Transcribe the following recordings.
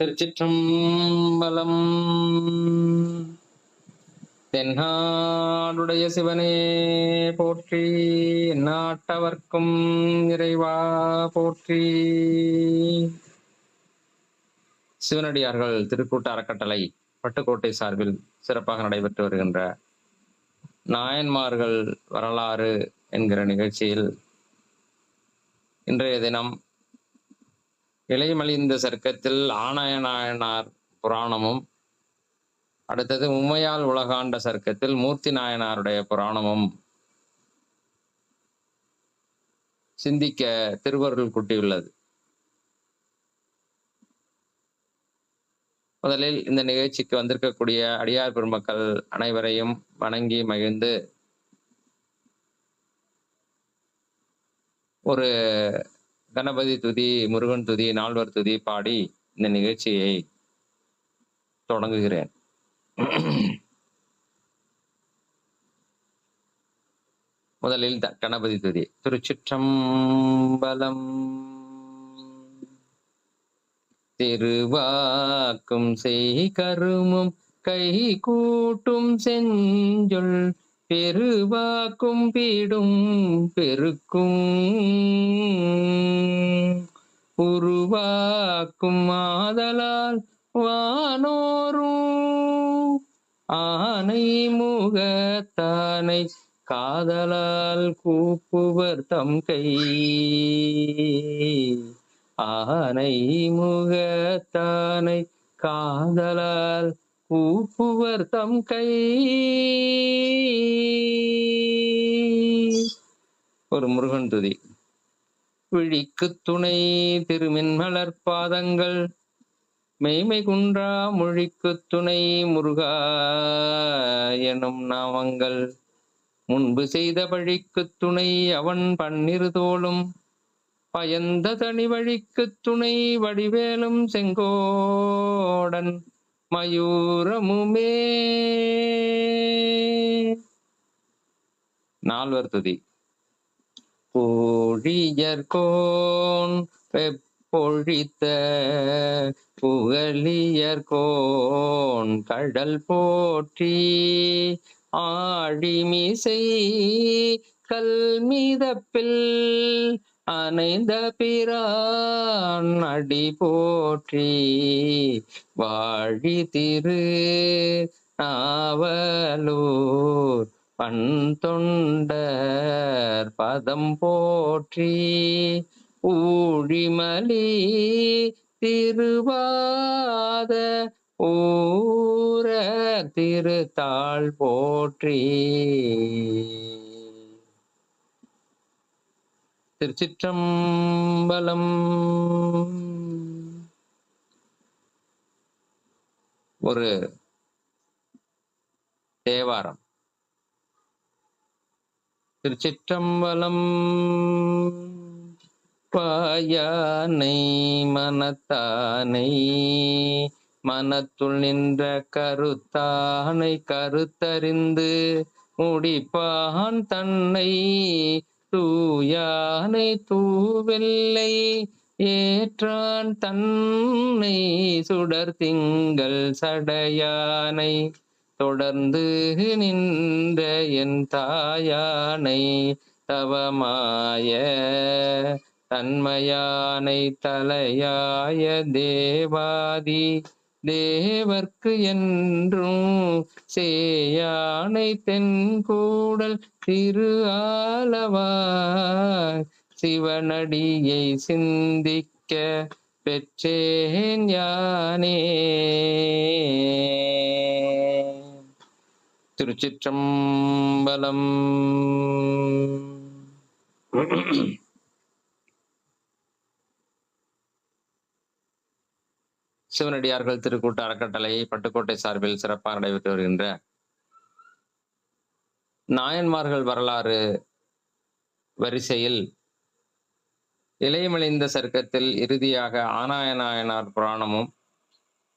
திருச்சிற்றம்பலம். தென்னாடுடைய சிவனே போற்றி, எந்நாட்டவர்க்கும் இறைவா போற்றி. சிவனடியார்கள் திருக்கூட்ட அறக்கட்டளை பட்டுக்கோட்டை சார்பில் சிறப்பாக நடைபெற்று வருகின்ற நாயன்மார்கள் வரலாறு என்கிற நிகழ்ச்சியில் இன்றைய தினம் இளைமலிந்த சர்க்கத்தில் ஆணையநாயனார் புராணமும், அடுத்தது உமையால் உலகாண்ட சர்க்கத்தில் மூர்த்தி நாயனாருடைய புராணமும் சிந்திக்க திருவருள் கூட்டியுள்ளது. முதலில் இந்த நிகழ்ச்சிக்கு வந்திருக்கக்கூடிய அடியார் பெருமக்கள் அனைவரையும் வணங்கி மகிழ்ந்து ஒரு கணபதி துதி, முருகன் துதி, நால்வர் துதி பாடி இந்த நிகழ்ச்சியை தொடங்குகிறேன். முதலில் கணபதி துதி. திருச்சிற்றம்பலம். திருவாக்கும் செய் கருமும் கை கூட்டும் செஞ்சொல் பெருவாக்கும் பீடும் பெருக்கும் உருவாக்கும் ஆதலால் வானோரும் ஆனை முகத்தானை காதலால் கூப்புவர் தம் கை. ஆனை முகத்தானை காதலால் கூப்புவர் தம் கை. ஒரு முருகன் துதி. விழிக்கு துணை திருமின் மலர்பாதங்கள் மெய்மை குன்றா மொழிக்கு துணை முருகா எனும் நாமங்கள் முன்பு செய்த பழிக்கு துணை அவன் பன்னிரு தோளும் பயந்த தனி வழிக்கு துணை வடிவேலும் செங்கோடன் மயூரமுமே. நால்வர் துதி. கோழியர்கோன் வெப்பொழித்த புகழியர்கோன் கடல் போற்றி ஆழிமிசை கல்மிதப்பில் அணைந்த பிரான் அடி போற்றி வாழி திரு நாவலூர் பண் தொண்டர் பதம் போற்றி ஊழிமலி திருவாத ஊர திருத்தாள் போற்றி. திருச்சிற்றம்பலம். ஒரு தேவாரம். திருச்சிற்றம்பலம். பாயானை மனத்தானை மனத்துள் நின்ற கருத்தானை கருத்தறிந்து முடிப்பான் தன்னை தூயானை தூவெல்லை ஏற்றான் தன்னை சுடர் திங்கள் சடையானை தொடர்ந்து நின்ற என் தாயானை தவமாய தன்மையானை தலையாய தேவாதி தேவர்க்கு என்றும் சேயானை தென்கூடல் திரு ஆலவாய் சிவனடியை சிந்திக்க பெற்றேன் யானே. திருச்சிற்றம்பலம். சிவனடியார்கள் திருக்கூட்ட அறக்கட்டளை பட்டுக்கோட்டை சார்பில் சிறப்பாக நடைபெற்று வருகின்ற நாயன்மார்கள் வரலாறு வரிசையில் இளையமலிந்த சர்க்கத்தில் இறுதியாக ஆனாயநாயனார் புராணமும்,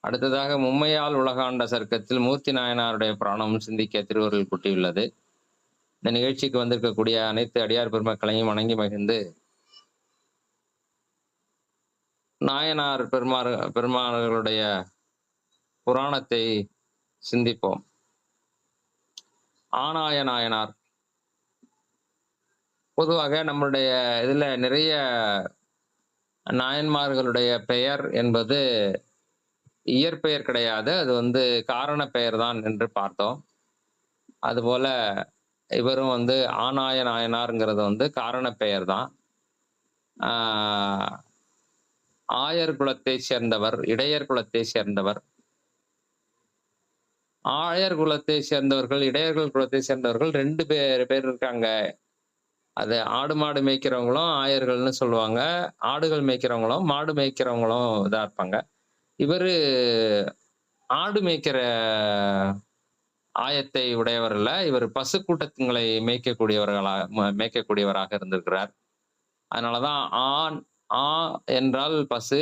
அடுத்ததாக மும்மையால் உலகாண்ட சர்க்கத்தில் மூர்த்தி நாயனாருடைய புராணமும் சிந்திக்க திருவருள் கூட்டியுள்ளது. இந்த நிகழ்ச்சிக்கு வந்திருக்கக்கூடிய அனைத்து அடியார் பெருமக்களையும் வணங்கி மகிழ்ந்து நாயனார் பெருமார்களுடைய புராணத்தை சிந்திப்போம். ஆனாய நாயனார். பொதுவாக நம்முடைய இதுல நிறைய நாயன்மார்களுடைய பெயர் என்பது இயற்பெயர் கிடையாது. அது காரண பெயர் தான் என்று பார்த்தோம். அதுபோல இவரும் ஆனாய நாயனார்ங்கிறது காரண பெயர் தான். ஆயர் குலத்தை சேர்ந்தவர், இடையர் குலத்தை சேர்ந்தவர். ஆயர் குலத்தை சேர்ந்தவர்கள், இடையர்கள் குலத்தை சேர்ந்தவர்கள் 2 பேர் இருக்காங்க. அது ஆடு, மாடு மேய்க்கிறவங்களும் ஆயர்கள்னு சொல்லுவாங்க. ஆடுகள் மேய்க்கிறவங்களும், மாடு மேய்க்கிறவங்களும் இதா இருப்பாங்க. இவரு ஆடு மேய்க்கிற ஆயத்தை உடையவர் இல்ல. இவர் பசு கூட்டங்களை மேய்க்கக்கூடியவராக இருந்திருக்கிறார். அதனால தான் ஆ என்றால் பசு,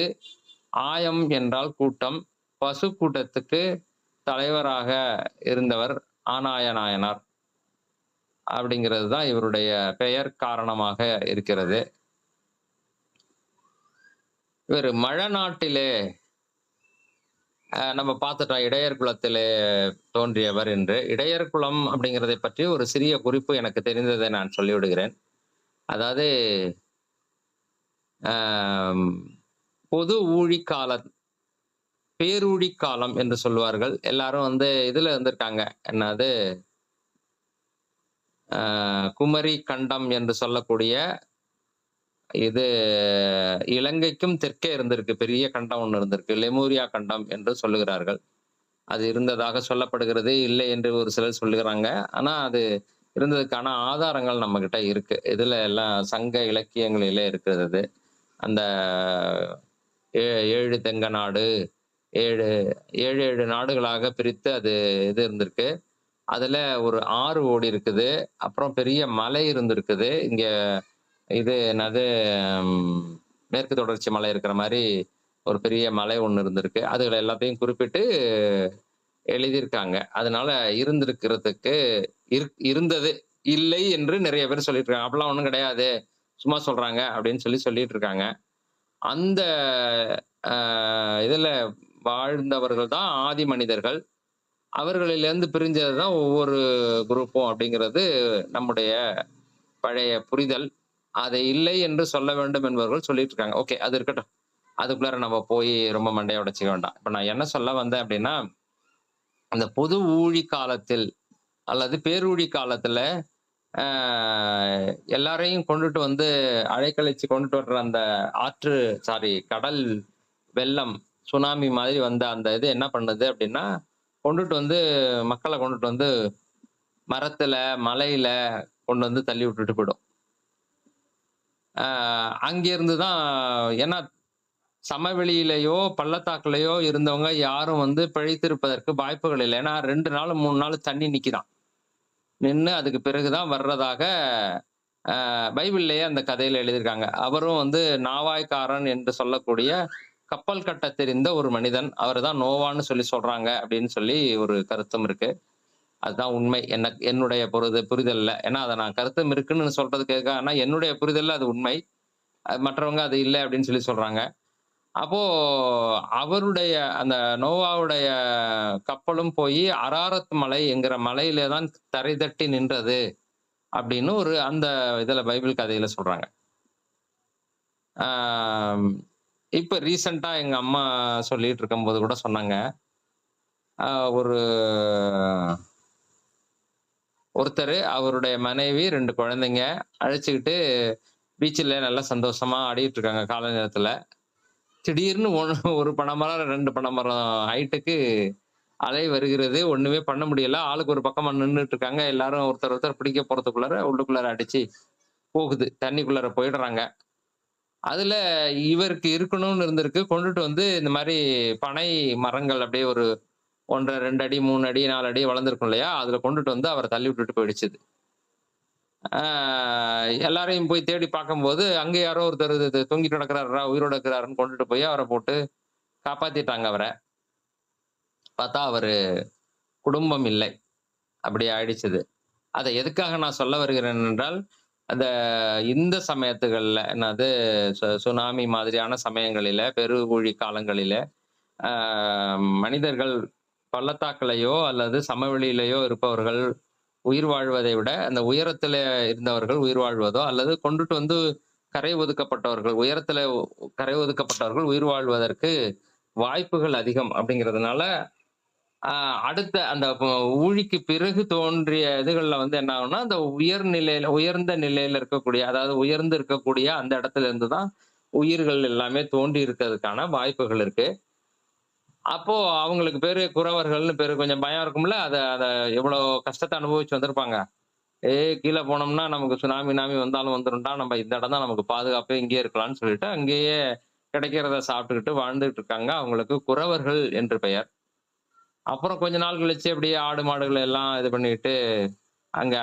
ஆயம் என்றால் கூட்டம். பசு கூட்டத்துக்கு தலைவராக இருந்தவர் ஆனாய நாயனார். அப்படிங்கிறது தான் இவருடைய பெயர் காரணமாக இருக்கிறது. இவர் மழநாட்டிலே நம்ம பார்த்துட்டோம் இடையர் குலத்திலே தோன்றியவர் என்று. இடையர் குலம் அப்படிங்கிறதை பற்றி ஒரு சிறிய குறிப்பு எனக்கு தெரிந்ததை நான் சொல்லிவிடுகிறேன். அதாவது பொது ஊழிக்காலம், பேரூழிக்காலம் என்று சொல்லுவார்கள். எல்லாரும் இதுல இருந்திருக்காங்க. என்னது குமரி கண்டம் என்று சொல்லக்கூடிய இது இலங்கைக்கும் தெற்கே இருந்திருக்கு. பெரிய கண்டம் ஒண்ணு இருந்திருக்கு. லெமூரியா கண்டம் என்று சொல்லுகிறார்கள். அது இருந்ததாக சொல்லப்படுகிறது. இல்லை என்று ஒரு சிலர் சொல்லுகிறாங்க. ஆனா அது இருந்ததுக்கான ஆதாரங்கள் நம்ம கிட்ட இருக்கு. இதுல எல்லாம் சங்க இலக்கியங்களிலே இருக்கிறது. அந்த 7 தெங்க நாடு, 7 நாடுகளாக பிரித்து அது இது இருந்திருக்கு. அதுல ஒரு ஆறு ஓடி இருக்குது. அப்புறம் பெரிய மலை இருந்திருக்குது. இங்க இது என்னது மேற்கு தொடர்ச்சி மலை இருக்கிற மாதிரி ஒரு பெரிய மலை ஒண்ணு இருந்திருக்கு. அதுகளை எல்லாத்தையும் குறிப்பிட்டு எழுதியிருக்காங்க. அதனால இருந்திருக்கிறதுக்கு இருந்தது இல்லை என்று நிறைய பேர் சொல்லிட்டு இருக்காங்க. அப்படிலாம் ஒண்ணும் கிடையாது, சும்மா சொல்றாங்க அப்படின்னு சொல்லிட்டு இருக்காங்க. அந்த இதுல வாழ்ந்தவர்கள் தான் ஆதி மனிதர்கள். அவர்களிலிருந்து பிரிஞ்சது தான் ஒவ்வொரு குரூப்பும் அப்படிங்கிறது நம்முடைய பழைய புரிதல். அதை இல்லை என்று சொல்ல வேண்டும் என்பவர்கள் சொல்லிட்டு இருக்காங்க. ஓகே, அது இருக்கட்டும். அதுக்குள்ளார நம்ம போய் ரொம்ப மண்டைய உடைச்சுக்க வேண்டாம். இப்ப நான் என்ன சொல்ல வந்தேன் அப்படின்னா, அந்த பொது ஊழி காலத்தில் அல்லது பேரூழி காலத்துல எல்லாரையும் கொண்டுட்டு அலைக்கழிச்சு கொண்டுட்டு வர்ற அந்த கடல் வெள்ளம், சுனாமி மாதிரி வந்த அந்த இது என்ன பண்ணுது அப்படின்னா, மக்களை கொண்டுட்டு மரத்துல, மலையில கொண்டு தள்ளி விட்டுட்டு போயிடும். அங்கிருந்து தான் ஏன்னா சமவெளியிலேயோ, பள்ளத்தாக்குலயோ இருந்தவங்க யாரும் பிழைத்திருப்பதற்கு வாய்ப்புகள் இல்லை. ஏன்னா 2 நாள், 3 நாள் தண்ணி நிக்குதாம். நின்னு அதுக்கு பிறகுதான் வர்றதாக பைபிள்லயே அந்த கதையில எழுதியிருக்காங்க. அவரும் நாவாய்க்காரன் என்று சொல்லக்கூடிய கப்பல் கட்ட தெரிந்த ஒரு மனிதன். அவர்தான் நோவான்னு சொல்றாங்க அப்படின்னு சொல்லி ஒரு கருத்தும் இருக்கு. அதுதான் உண்மை. என்னுடைய புரிதல்ல. ஏன்னா அதை நான் கருத்தும் இருக்குன்னு சொல்றதுக்காக, ஆனா என்னுடைய புரிதல்ல அது உண்மை. மற்றவங்க அது இல்லை அப்படின்னு சொல்றாங்க. அப்போ அவருடைய அந்த நோவாவுடைய கப்பலும் போய் அராரத் மலை என்கிற மலையில தான் தரை தட்டி நின்றது அப்படின்னு அந்த இதுல பைபிள் கதையில சொல்றாங்க. இப்ப ரீசெண்டா எங்க அம்மா சொல்லிட்டு இருக்கும்போது கூட சொன்னாங்க. ஒரு ஒருத்தர் அவருடைய மனைவி 2 குழந்தைங்க அழைச்சுக்கிட்டு பீச்சில் நல்லா சந்தோஷமா ஆடிட்டு இருக்காங்க காலை நேரத்துல. திடீர்னு ஒரு பனைமரம் 2 பனைமரம் ஹைட்டுக்கு அலை வருகிறது. ஒண்ணுமே பண்ண முடியல. ஆளுக்கு ஒரு பக்கமா நின்றுட்டு இருக்காங்க. எல்லாரும் ஒருத்தர் பிடிக்க போறதுக்குள்ளார உள்ளுக்குள்ளார அடிச்சு போகுது. தண்ணிக்குள்ளார போயிடுறாங்க. அதுல இவருக்கு இருக்கணும்னு இருந்திருக்கு. கொண்டுட்டு இந்த மாதிரி பனை மரங்கள் அப்படியே ஒரு 1 1/2 2 அடி 3 அடி 4 அடி வளர்ந்துருக்கும் இல்லையா, அதுல கொண்டுட்டு அவரை தள்ளி விட்டுட்டு போயிடுச்சுது. எல்லாரையும் போய் தேடி பார்க்கும்போது அங்க யாரோ ஒருத்தர் தொங்கிட்டு கிடக்குறாரா, உயிரோட இருக்கிறாருன்னு கொண்டுட்டு போய் அவரை போட்டு காப்பாத்திட்டாங்க அவரை. பார்த்தா அவரு குடும்பம் இல்லை. அப்படி ஆயிடுச்சுது. அதை எதுக்காக நான் சொல்ல வருகிறேன் என்றால், அந்த இந்த சமயத்துகள்ல என்னது சுனாமி மாதிரியான சமயங்களில, பெருவழி காலங்களில, ஆ மனிதர்கள் பள்ளத்தாக்குலயோ அல்லது சமவெளியிலயோ இருப்பவர்கள் உயிர் வாழ்வதை விட, அந்த உயரத்தில இருந்தவர்கள் உயிர் வாழ்வதோ, அல்லது கொண்டுட்டு வந்து கரை ஒதுக்கப்பட்டவர்கள், உயரத்தில கரை ஒதுக்கப்பட்டவர்கள் உயிர் வாழ்வதற்கு வாய்ப்புகள் அதிகம் அப்படிங்கிறதுனால, அ அடுத்த அந்த ஊழிக்கு பிறகு தோன்றிய இதுகள்ல வந்து என்ன ஆகும்னா, அந்த உயர்ந்த நிலையில இருக்கக்கூடிய, அதாவது உயர்ந்து இருக்கக்கூடிய அந்த இடத்துல இருந்து தான் உயிர்கள் எல்லாமே தோன்றி இருக்கிறதுக்கான வாய்ப்புகள் இருக்கு. அப்போ அவங்களுக்கு பேரு குறவர்கள்னு பேரு. கொஞ்சம் பயம் இருக்கும்ல. அத அத எவ்வளோ கஷ்டத்த அனுபவிச்சு வந்திருப்பாங்க. கீழ போனோம்னா நமக்கு சுனாமி, கினாமி வந்தாலும் வந்துரும்டா. நம்ம இந்த இடம் தான் நமக்கு பாதுகாப்பு. இங்கேயே இருக்கலாம்னு சொல்லிட்டு, அங்கேயே கிடைக்கிறத சாப்பிட்டுக்கிட்டு வாழ்ந்துட்டு இருக்காங்க. அவங்களுக்கு குறவர்கள் என்று பெயர். அப்புறம் கொஞ்ச நாள் கழிச்சு அப்படியே ஆடு, மாடுகள எல்லாம் இது பண்ணிட்டு, அங்க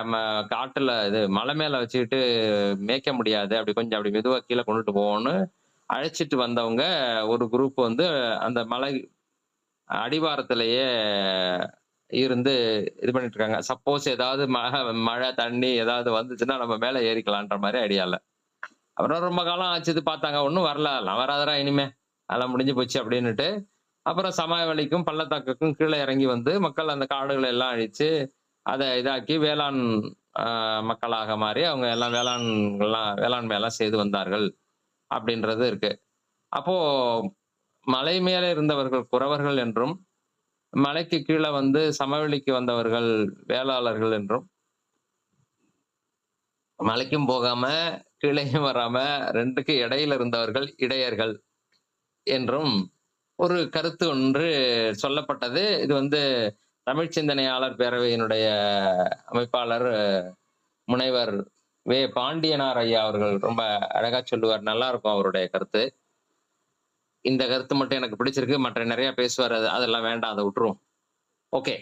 காட்டுல இது மலை மேல வச்சுக்கிட்டு மேய்க்க முடியாது. அப்படி மெதுவா கீழ கொண்டுட்டு போவோம்ன்னு அழைச்சிட்டு வந்தவங்க ஒரு குரூப் வந்து அந்த மலை அடிவாரத்திலேயே இருந்து இது பண்ணிட்டு இருக்காங்க. சப்போஸ் ஏதாவது மழை, தண்ணி ஏதாவது வந்துச்சுன்னா நம்ம மேல ஏறிக்கலான்ற மாரி ஐடியால. அப்புறம் ரொம்ப காலம் ஆச்சு இது பார்த்தாங்க. ஒண்ணும் வரல. அதெல்லாம் வராதுடா இனிமே. அதெல்லாம் முடிஞ்சு போச்சு அப்டின்னுட்டு, அப்புறம் சமவெளிக்கும், பள்ளத்தாக்குக்கும் கீழ இறங்கி வந்து மக்கள் அந்த காடுகள எல்லாம் அழிச்சு, அத இதாக்கி வேளாண் அ மக்களாக மாறி அவங்க எல்லாம் வேளாண்மை எல்லாம் செய்து வந்தார்கள். அப்டின்றது இருக்கு. அப்போ மலை மேல இருந்தவர்கள் குறவர்கள் என்றும், மலைக்கு கீழ வந்து சமவெளிக்கு வந்தவர்கள் வேளாளர்கள் என்றும், மலைக்கும் போகாம, கீழயும் வராம 2க்கு இடையில இருந்தவர்கள் இடையர்கள் என்றும் ஒரு கருத்து ஒன்று சொல்லப்பட்டது. இது வந்து தமிழ்ச் சிந்தனையாளர் பேரவையினுடைய அமைப்பாளர் முனைவர் பாண்டியனார் ஐயா அவர்கள் ரொம்ப அழகா சொல்லுவார். நல்லா இருக்கும் அவருடைய கருத்து. இந்த கருத்து மட்டும் எனக்கு பிடிச்சிருக்கு. மற்ற நெறைய பேசுவாரு. அதெல்லாம் வேண்டாம். அத விட்டுருவோம். ஓகே.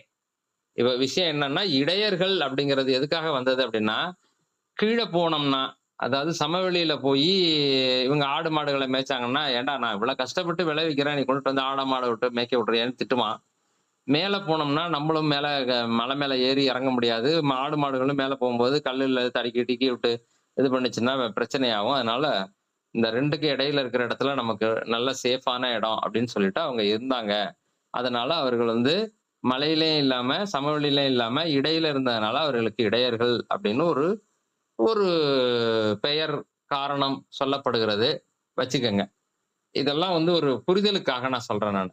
இப்ப விஷயம் என்னன்னா, இடையர்கள் அப்படிங்கிறது எதுக்காக வந்தது அப்படின்னா, கீழ போனோம்னா, அதாவது சமவெளியில போயி இவங்க ஆடு, மாடுகள மேய்ச்சாங்கன்னா, "ஏன்டா நான் இவ்வளோ கஷ்டப்பட்டு விளைவிக்கிறேன். நீ கொண்டுட்டு வந்து ஆட, மாட விட்டு மேய்க்க விடுறியேன்னு" திட்டுவான். மேல போனோம்னா, நம்மளும் மேல மலை மேல ஏறி இறங்க முடியாது. ஆடு, மாடுகளும் மேல போம்போது கல்லுல தடுக்கி, கிடுக்கி விட்டு இது பண்ணுச்சுன்னா பிரச்சனையாகும். அதனால இந்த 2க்கு இடையில இருக்கிற இடத்துல நமக்கு நல்ல சேஃபான இடம் அப்படின்னு சொல்லிட்டு அவங்க இருந்தாங்க. அதனால அவர்கள் வந்து மலையிலயும் இல்லாம, சமவெளியிலயும் இல்லாம இடையில இருந்ததுனால அவர்களுக்கு இடையர்கள் அப்படின்னு ஒரு ஒரு பெயர், காரணம் சொல்லப்படுகிறது. வச்சுக்கங்க. இதெல்லாம் வந்து ஒரு புரிதலுக்காக நான் சொல்றேன் நானு.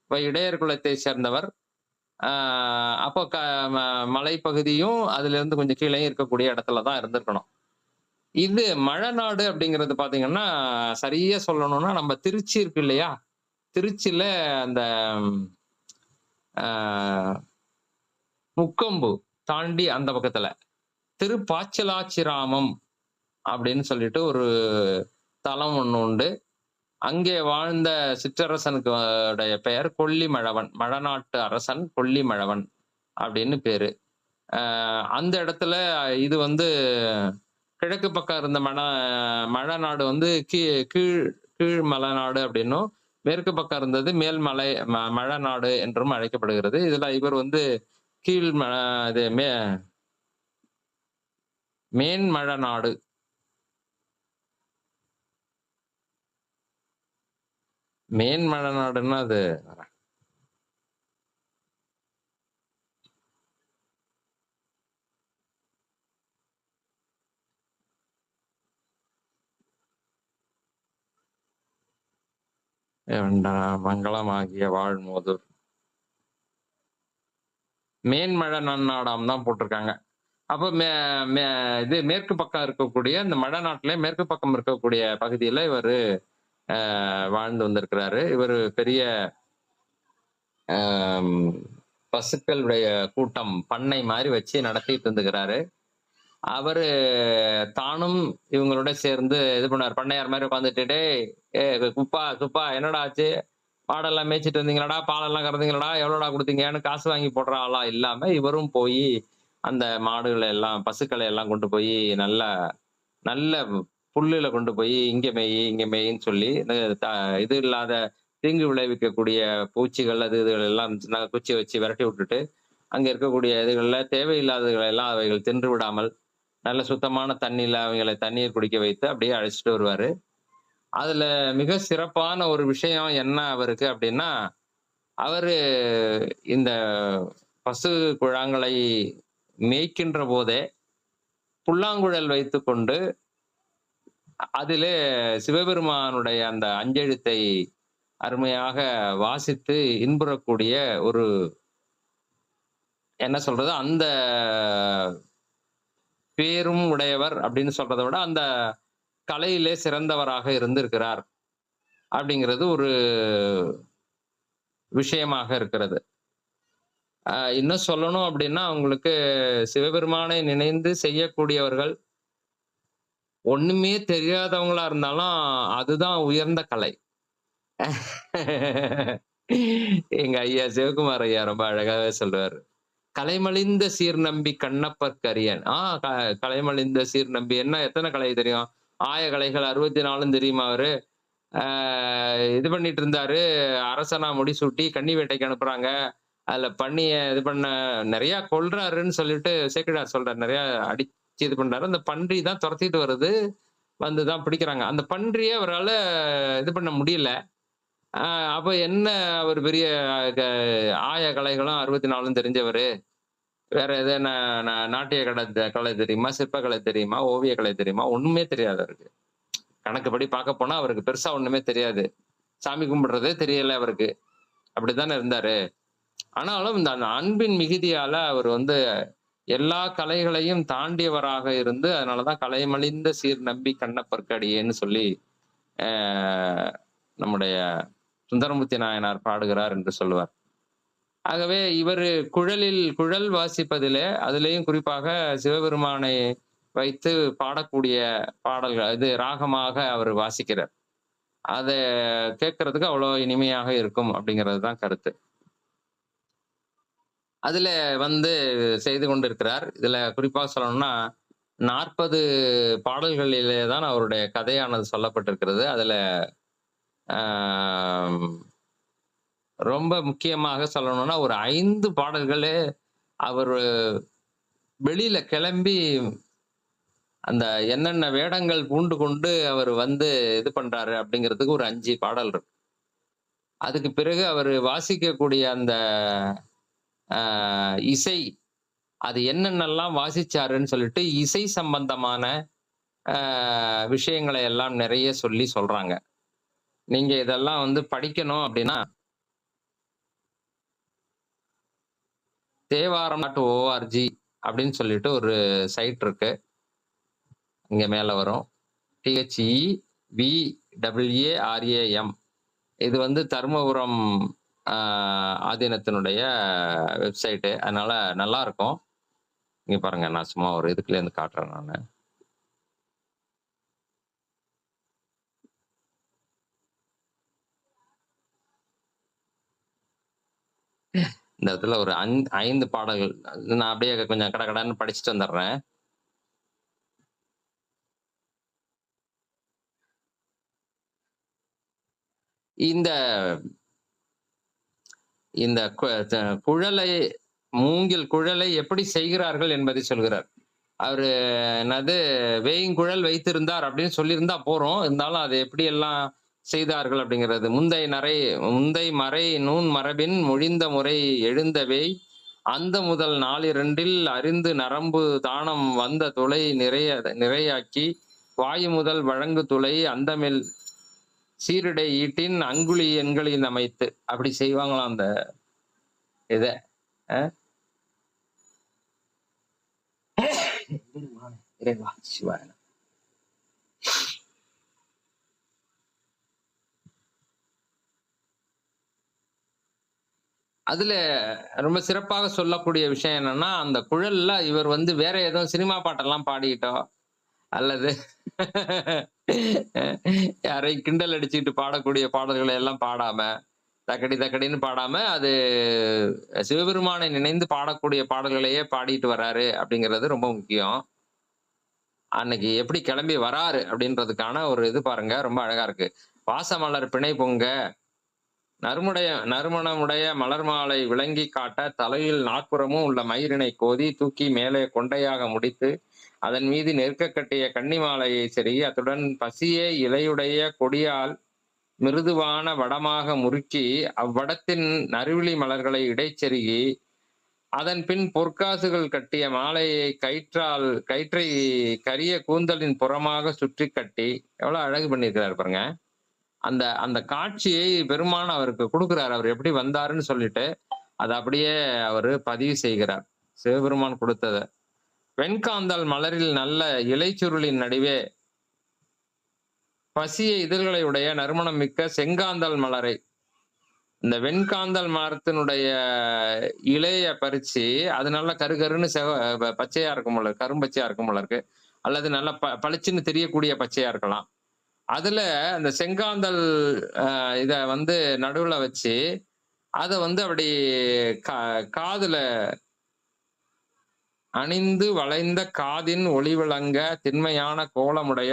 இப்ப இடையர் குலத்தை சேர்ந்தவர், ஆ அப்போ ம மலைப்பகுதியும், அதிலிருந்து கொஞ்சம் கீழயும் இருக்கக்கூடிய இடத்துல தான் இருந்திருக்கணும். இது மழநாடு அப்படிங்கிறது பார்த்தீங்கன்னா, சரியா சொல்லணும்னா நம்ம திருச்சி இருக்கு இல்லையா? திருச்சில அந்த ஆ முக்கொம்பு தாண்டி அந்த பக்கத்துல, திருப்பாச்சிலாச்சிராமம் அப்படின்னு சொல்லிட்டு ஒரு தலம் ஒண்ணு உண்டு. அங்கே வாழ்ந்த சிற்றரசனுக்கு உடைய பெயர் கொல்லிமழவன். மழநாட்டு அரசன் கொல்லிமழவன் அப்படின்னு பேரு. அந்த இடத்துல இது வந்து கிழக்கு பக்கம் இருந்த மழநாடு வந்து கீழ் கீழ் மலைநாடு அப்படின்னும், மேற்கு பக்கம் இருந்தது மேல்மலை மழநாடு என்றும் அழைக்கப்படுகிறது. இதுல இவர் வந்து கீழ் ம இது மேன்மழநாடு. மேன்மழநாடுன்னா அது மங்களமாகிய வாழ்மோதுர். மேன்மழ நன்னாடாம் தான் போட்டிருக்காங்க. அப்ப மே மே இது மேற்கு பக்கம் இருக்கக்கூடிய இந்த மழநாட்டிலே மேற்கு பக்கம் இருக்கக்கூடிய பகுதியில இவரு வாழ்ந்து வந்திருக்கிறாரு. இவரு பெரிய பசுக்களுடைய கூட்டம், பண்ணை மாரி வச்சு நடத்திட்டு இருந்துக்கிறாரு. அவரு தானும் இவங்களோட சேர்ந்து இது பண்ணாரு. பண்ணையார் மாரி உட்காந்துட்டு, "டேய் குப்பா, சுப்பா என்னடா ஆச்சு? மாடெல்லாம் மேய்ச்சிட்டு வந்தீங்களாடா? பாலெல்லாம் கறந்தீங்களாடா? எவ்வளோடா குடுத்தீங்கன்னு?" காசு வாங்கி போடுற ஆளா இல்லாம, இவரும் போயி அந்த மாடுகள எல்லாம், பசுக்கள எல்லாம் கொண்டு போயி நல்ல நல்ல புல்லுல கொண்டு போய் இங்க மேயி, இங்க மேயின்னு சொல்லி, இந்த இது இல்லாத தீங்கு விளைவிக்கக்கூடிய பூச்சிகள் அது இதுகள் எல்லாம் இருந்துச்சுன்னா குச்சிய வச்சு விரட்டி விட்டுட்டு, அங்க இருக்கக்கூடிய இதுகள்ல தேவையில்லாததுகளை எல்லாம் அவைகள் தின்று விடாமல் நல்ல சுத்தமான தண்ணீல அவங்கள தண்ணீர் குடிக்க வைத்து அப்படியே அழைச்சிட்டு வருவாரு. அதுல மிக சிறப்பான ஒரு விஷயம் என்ன அவருக்கு அப்படின்னா, அவரு இந்த பசு குழாங்களை மேய்க்கின்ற போதே புல்லாங்குழல் வைத்துக்கொண்டு, அதிலே சிவபெருமானுடைய அந்த அஞ்செழுத்தை அருமையாக வாசித்து இன்புறக்கூடிய ஒரு என்ன சொல்றது, அந்த பேரும் உடையவர் அப்படின்னு சொல்றத விட, அந்த கலையிலே சிறந்தவராக இருந்திருக்கிறார். அப்படிங்கிறது ஒரு விஷயமாக இருக்கிறது. இன்னும் சொல்லணும் அப்படின்னா, உங்களுக்கு சிவபெருமானை நினைந்து செய்யக்கூடியவர்கள், ஒண்ணுமே தெரியாதவங்களா இருந்தாலும், அதுதான் உயர்ந்த கலை. எங்க ஐயா சிவகுமார் ஐயா ரொம்ப அழகாவே சொல்லுவாரு. "கலைமலிந்த சீர் நம்பி கண்ணப்பர்க்கரியன்." க கலைமலிந்த சீர் நம்பி என்ன எத்தன கலை தெரியும்? ஆய கலைகள் 64ம் தெரியுமா அவரு? ஆ இது பண்ணிட்டு இருந்தாரு. அரசனா முடிசூட்டி கன்னி வேட்டைக்கு அனுப்புறாங்க. அதுல பன்னிய இது பண்ண நெறைய கொல்றாருன்னு சொல்லிட்டு சேக்கிழார் சொல்றாரு. நெறைய அடிச்சு இது பண்றாரு. அந்த பன்றி தான் தொரத்திட்டு வருது. வந்து தான் பிடிக்கிறாங்க. அந்த பன்றிய அவரால இது பண்ண முடியல. அ அப்ப என்ன அவரு பெரிய க ஆய கலைகளும் 64ம் தெரிஞ்சவரு. வேற எதனா நாட்டிய கலை தெரியுமா? சிற்பக்கலை தெரியுமா? ஓவிய கலை தெரியுமா? ஒண்ணுமே தெரியாது அவருக்கு. கணக்குப்படி பார்க்க போனா அவருக்கு பெருசா ஒண்ணுமே தெரியாது. சாமி கும்பிடுறதே தெரியல அவருக்கு. அப்படித்தானே இருந்தாரு. ஆனாலும் இந்த அந்த அன்பின் மிகுதியால அவர் வந்து எல்லா கலைகளையும் தாண்டியவராக இருந்து, அதனாலதான் "கலைமலிந்த சீர் நம்பி கண்ணப்பர்க்கடியேன்னு" சொல்லி அ நம்முடைய சுந்தரமூர்த்தி நாயனார் பாடுகிறார் என்று சொல்லுவார். ஆகவே இவரு குழல் வாசிப்பதிலே, அதிலேயும் குறிப்பாக சிவபெருமானை வைத்து பாடக்கூடிய பாடல்கள் இது ராகமாக அவர் வாசிக்கிறார். அத கேட்கறதுக்கு அவ்வளோ இனிமையாக இருக்கும் அப்படிங்கிறது தான் கருத்து. அதுல வந்து செய்து கொண்டிருக்கிறார். இதுல குறிப்பா சொல்லணும்னா, 40 பாடல்களிலே தான் அவருடைய கதையானது சொல்லப்பட்டிருக்கிறது. அதுல ஆ ரொம்ப முக்கியமாக சொல்லணும்னா, ஒரு 5 பாடல்களே அவரு வெளியில கிளம்பி அந்த என்னென்ன வேடங்கள் பூண்டு கொண்டு அவர் வந்து இது பண்றாரு அப்படிங்கிறதுக்கு ஒரு 5 பாடல் இருக்கு. அதுக்கு பிறகு அவரு வாசிக்கக்கூடிய அந்த அ இசை, அது என்னென்னலாம் வாசிச்சாருன்னு சொல்லிட்டு, இசை சம்பந்தமான அ விஷயங்களை எல்லாம் நெறைய சொல்றாங்க. நீங்க இதெல்லாம் வந்து படிக்கணும் அப்படின்னா, தேவாரம்.org அப்படின்னு சொல்லிட்டு ஒரு சைட் இருக்கு. இங்க மேல வரும். THEVARAM. இது வந்து தருமபுரம் அ ஆதீனத்தினுடைய வெப்சைட்டு. அதனால நல்லா இருக்கும். இங்க பாருங்க, நான் சும்மா ஒரு இதுக்குலேருந்து காட்டுறேன் நானு. இந்த இடத்துல ஒரு 5 பாடல்கள். நான் அப்படியே கொஞ்சம் கடகடன்னு படிச்சுட்டு வந்துடுறேன். இந்த இந்த கு த குழலை மூங்கில் குழலை எப்படி செய்கிறார்கள் என்பதை சொல்கிறார். அவரு என்னது வேயுங்குழல் வைத்திருந்தார் அப்படின்னு சொல்லியிருந்தா போறோம். இருந்தாலும் அதை எப்படியெல்லாம் செய்தார்கள் அப்படிங்கிறது. முந்தை மறை நூன் மரபின் மொழிந்த முறை எழுந்த வேய் அந்த முதல் நாளிரண்டில் அறிந்து நரம்பு தானம் வந்த துளை நிறையாக்கி வாயு முதல் வழங்கு துளை அந்தமில் சீரிடை ஈட்டின் அங்குழி எண்களின் அமைத்து அப்படி செய்வாங்களாம் அந்த இத. இறைவா சிவாய. அதுல ரொம்ப சிறப்பாக சொல்லக்கூடிய விஷயம் என்னன்னா, அந்த குழல்ல இவர் வந்து வேற ஏதோ சினிமா பாட்டெல்லாம் பாடிட்டோ, அல்லது யாரையும் கிண்டல் அடிச்சுட்டு பாடக்கூடிய பாடல்களை எல்லாம் பாடாம, தக்கடி தக்கடின்னு பாடாம, அது சிவபெருமானை நினைந்து பாடக்கூடிய பாடல்களையே பாடிட்டு வர்றாரு அப்படிங்கிறது ரொம்ப முக்கியம். அன்னைக்கு எப்படி கிளம்பி வராரு அப்படின்றதுக்கான ஒரு இது பாருங்க, ரொம்ப அழகா இருக்கு. "வாசமலர் பிணை பொங்க, நறுமணமுடைய மலர் மாலை விளங்கிக் காட்ட, தலையில் நாற்புறமும் உள்ள மயிரினைக் கோதி, தூக்கி மேலே கொண்டையாக முடித்து, அதன் மீது நெருக்க கட்டிய கன்னி மாலையை செருகி அத்துடன் பசிய இலையுடைய கொடியால் மிருதுவான வடமாக முறுக்கி அவ்வடத்தின் நறுவிழி மலர்களை இடைச்செருகி அதன் பின் பொற்காசுகள் கட்டிய மாலையை கயிற்றை கரிய கூந்தலின் புறமாக சுற்றி கட்டி எவ்வளவு அழகு பண்ணியிருக்கிறாரு பாருங்க. அந்த அந்த காட்சியை பெருமான் அவருக்கு கொடுக்கிறார். அவர் எப்படி வந்தாருன்னு சொல்லிட்டு அதை அப்படியே அவரு பதிவு செய்கிறார். சிவபெருமான் கொடுத்தத வெண்காந்தல் மலரில் நல்ல இலைச்சுருளின் நடுவே பசிய இதழ்களை உடைய நறுமணம் மிக்க செங்காந்தல் மலரை, இந்த வெண்காந்தல் மரத்தினுடைய இலைய பறிச்சு அது நல்ல கருகருன்னு பச்சையா இருக்கும் போல, கரும்பச்சையா இருக்கும் போல இருக்கு, அல்லது நல்ல பளிச்சுன்னு தெரியக்கூடிய பச்சையா இருக்கலாம். அதுல அந்த செங்காந்தல் இத வந்து நடுவுல வச்சு அத வந்து அப்படி காதுல அணிந்து வளைந்த காதின் ஒளி விளங்க திண்மையான கோலமுடைய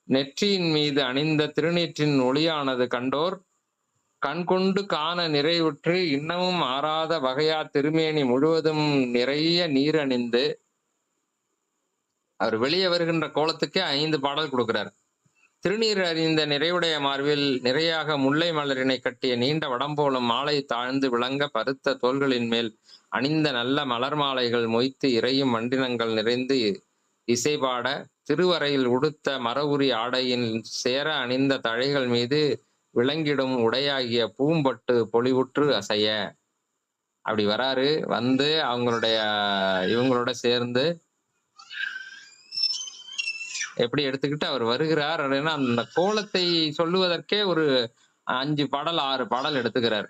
நெற்றியின் மீது அணிந்த திருநீற்றின் ஒளியானது கண்டோர் கண்கொண்டு காண நிறைவுற்று இன்னமும் ஆறாத வகையா திருமேனி முழுவதும் நிறைய நீர் அணிந்து அவர் வெளியே வருகின்ற கோலத்துக்கே 5 பாடல் கொடுக்கிறார். திருநீர் அறிந்த நிறைவுடைய மார்பில் நிறையாக முல்லை மலரினை கட்டிய நீண்ட வடம்போலும் மாலை தாழ்ந்து விளங்க பருத்த தோள்களின் மேல் அணிந்த நல்ல மலர் மாலைகள் மொய்த்து இறையும் மண்டினங்கள் நிறைந்து இசைபாட திருவரையில் உடுத்த மரவுரி ஆடையின் சேர அணிந்த தழைகள் மீது விளங்கிடும் உடையாகிய பூம்பட்டு பொலிவுற்று அசைய அப்படி வராரு. வந்து இவங்களோட சேர்ந்து எப்படி எடுத்துக்கிட்டு அவர் வருகிறார் அப்படின்னா அந்த கோலத்தை சொல்லுவதற்கே ஒரு 5 பாடல் 6 பாடல் எடுத்துக்கிறார்.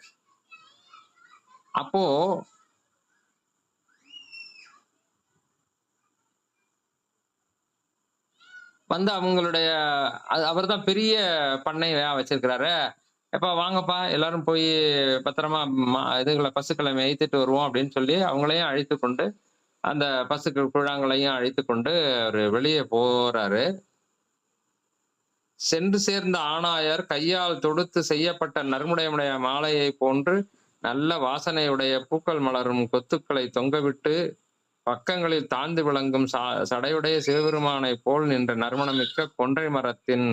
அப்போ வந்து அவங்களுடைய அவர் தான் பெரிய பண்ணை வச்சிருக்கிறாரு. எப்பா வாங்கப்பா எல்லாரும் போய் பத்திரமா இதுகளை பசுக்களை மேய்த்துட்டு வருவோம் அப்படின்னு சொல்லி அவங்களையும் அழைத்து கொண்டு அந்த பசுக்கள் குழாங்களையும் அழைத்து கொண்டு அவர் வெளியே போறாரு. சென்று சேர்ந்த ஆணாயர் கையால் தொடுத்து செய்யப்பட்ட நறுமுடையமுடைய மாலையை போன்று நல்ல வாசனையுடைய பூக்கள் மலரும் கொத்துக்களை தொங்கவிட்டு பக்கங்களில் தாழ்ந்து விளங்கும் சடையுடைய சிவபெருமானை போல் நின்ற நறுமணமிக்க கொன்றை மரத்தின்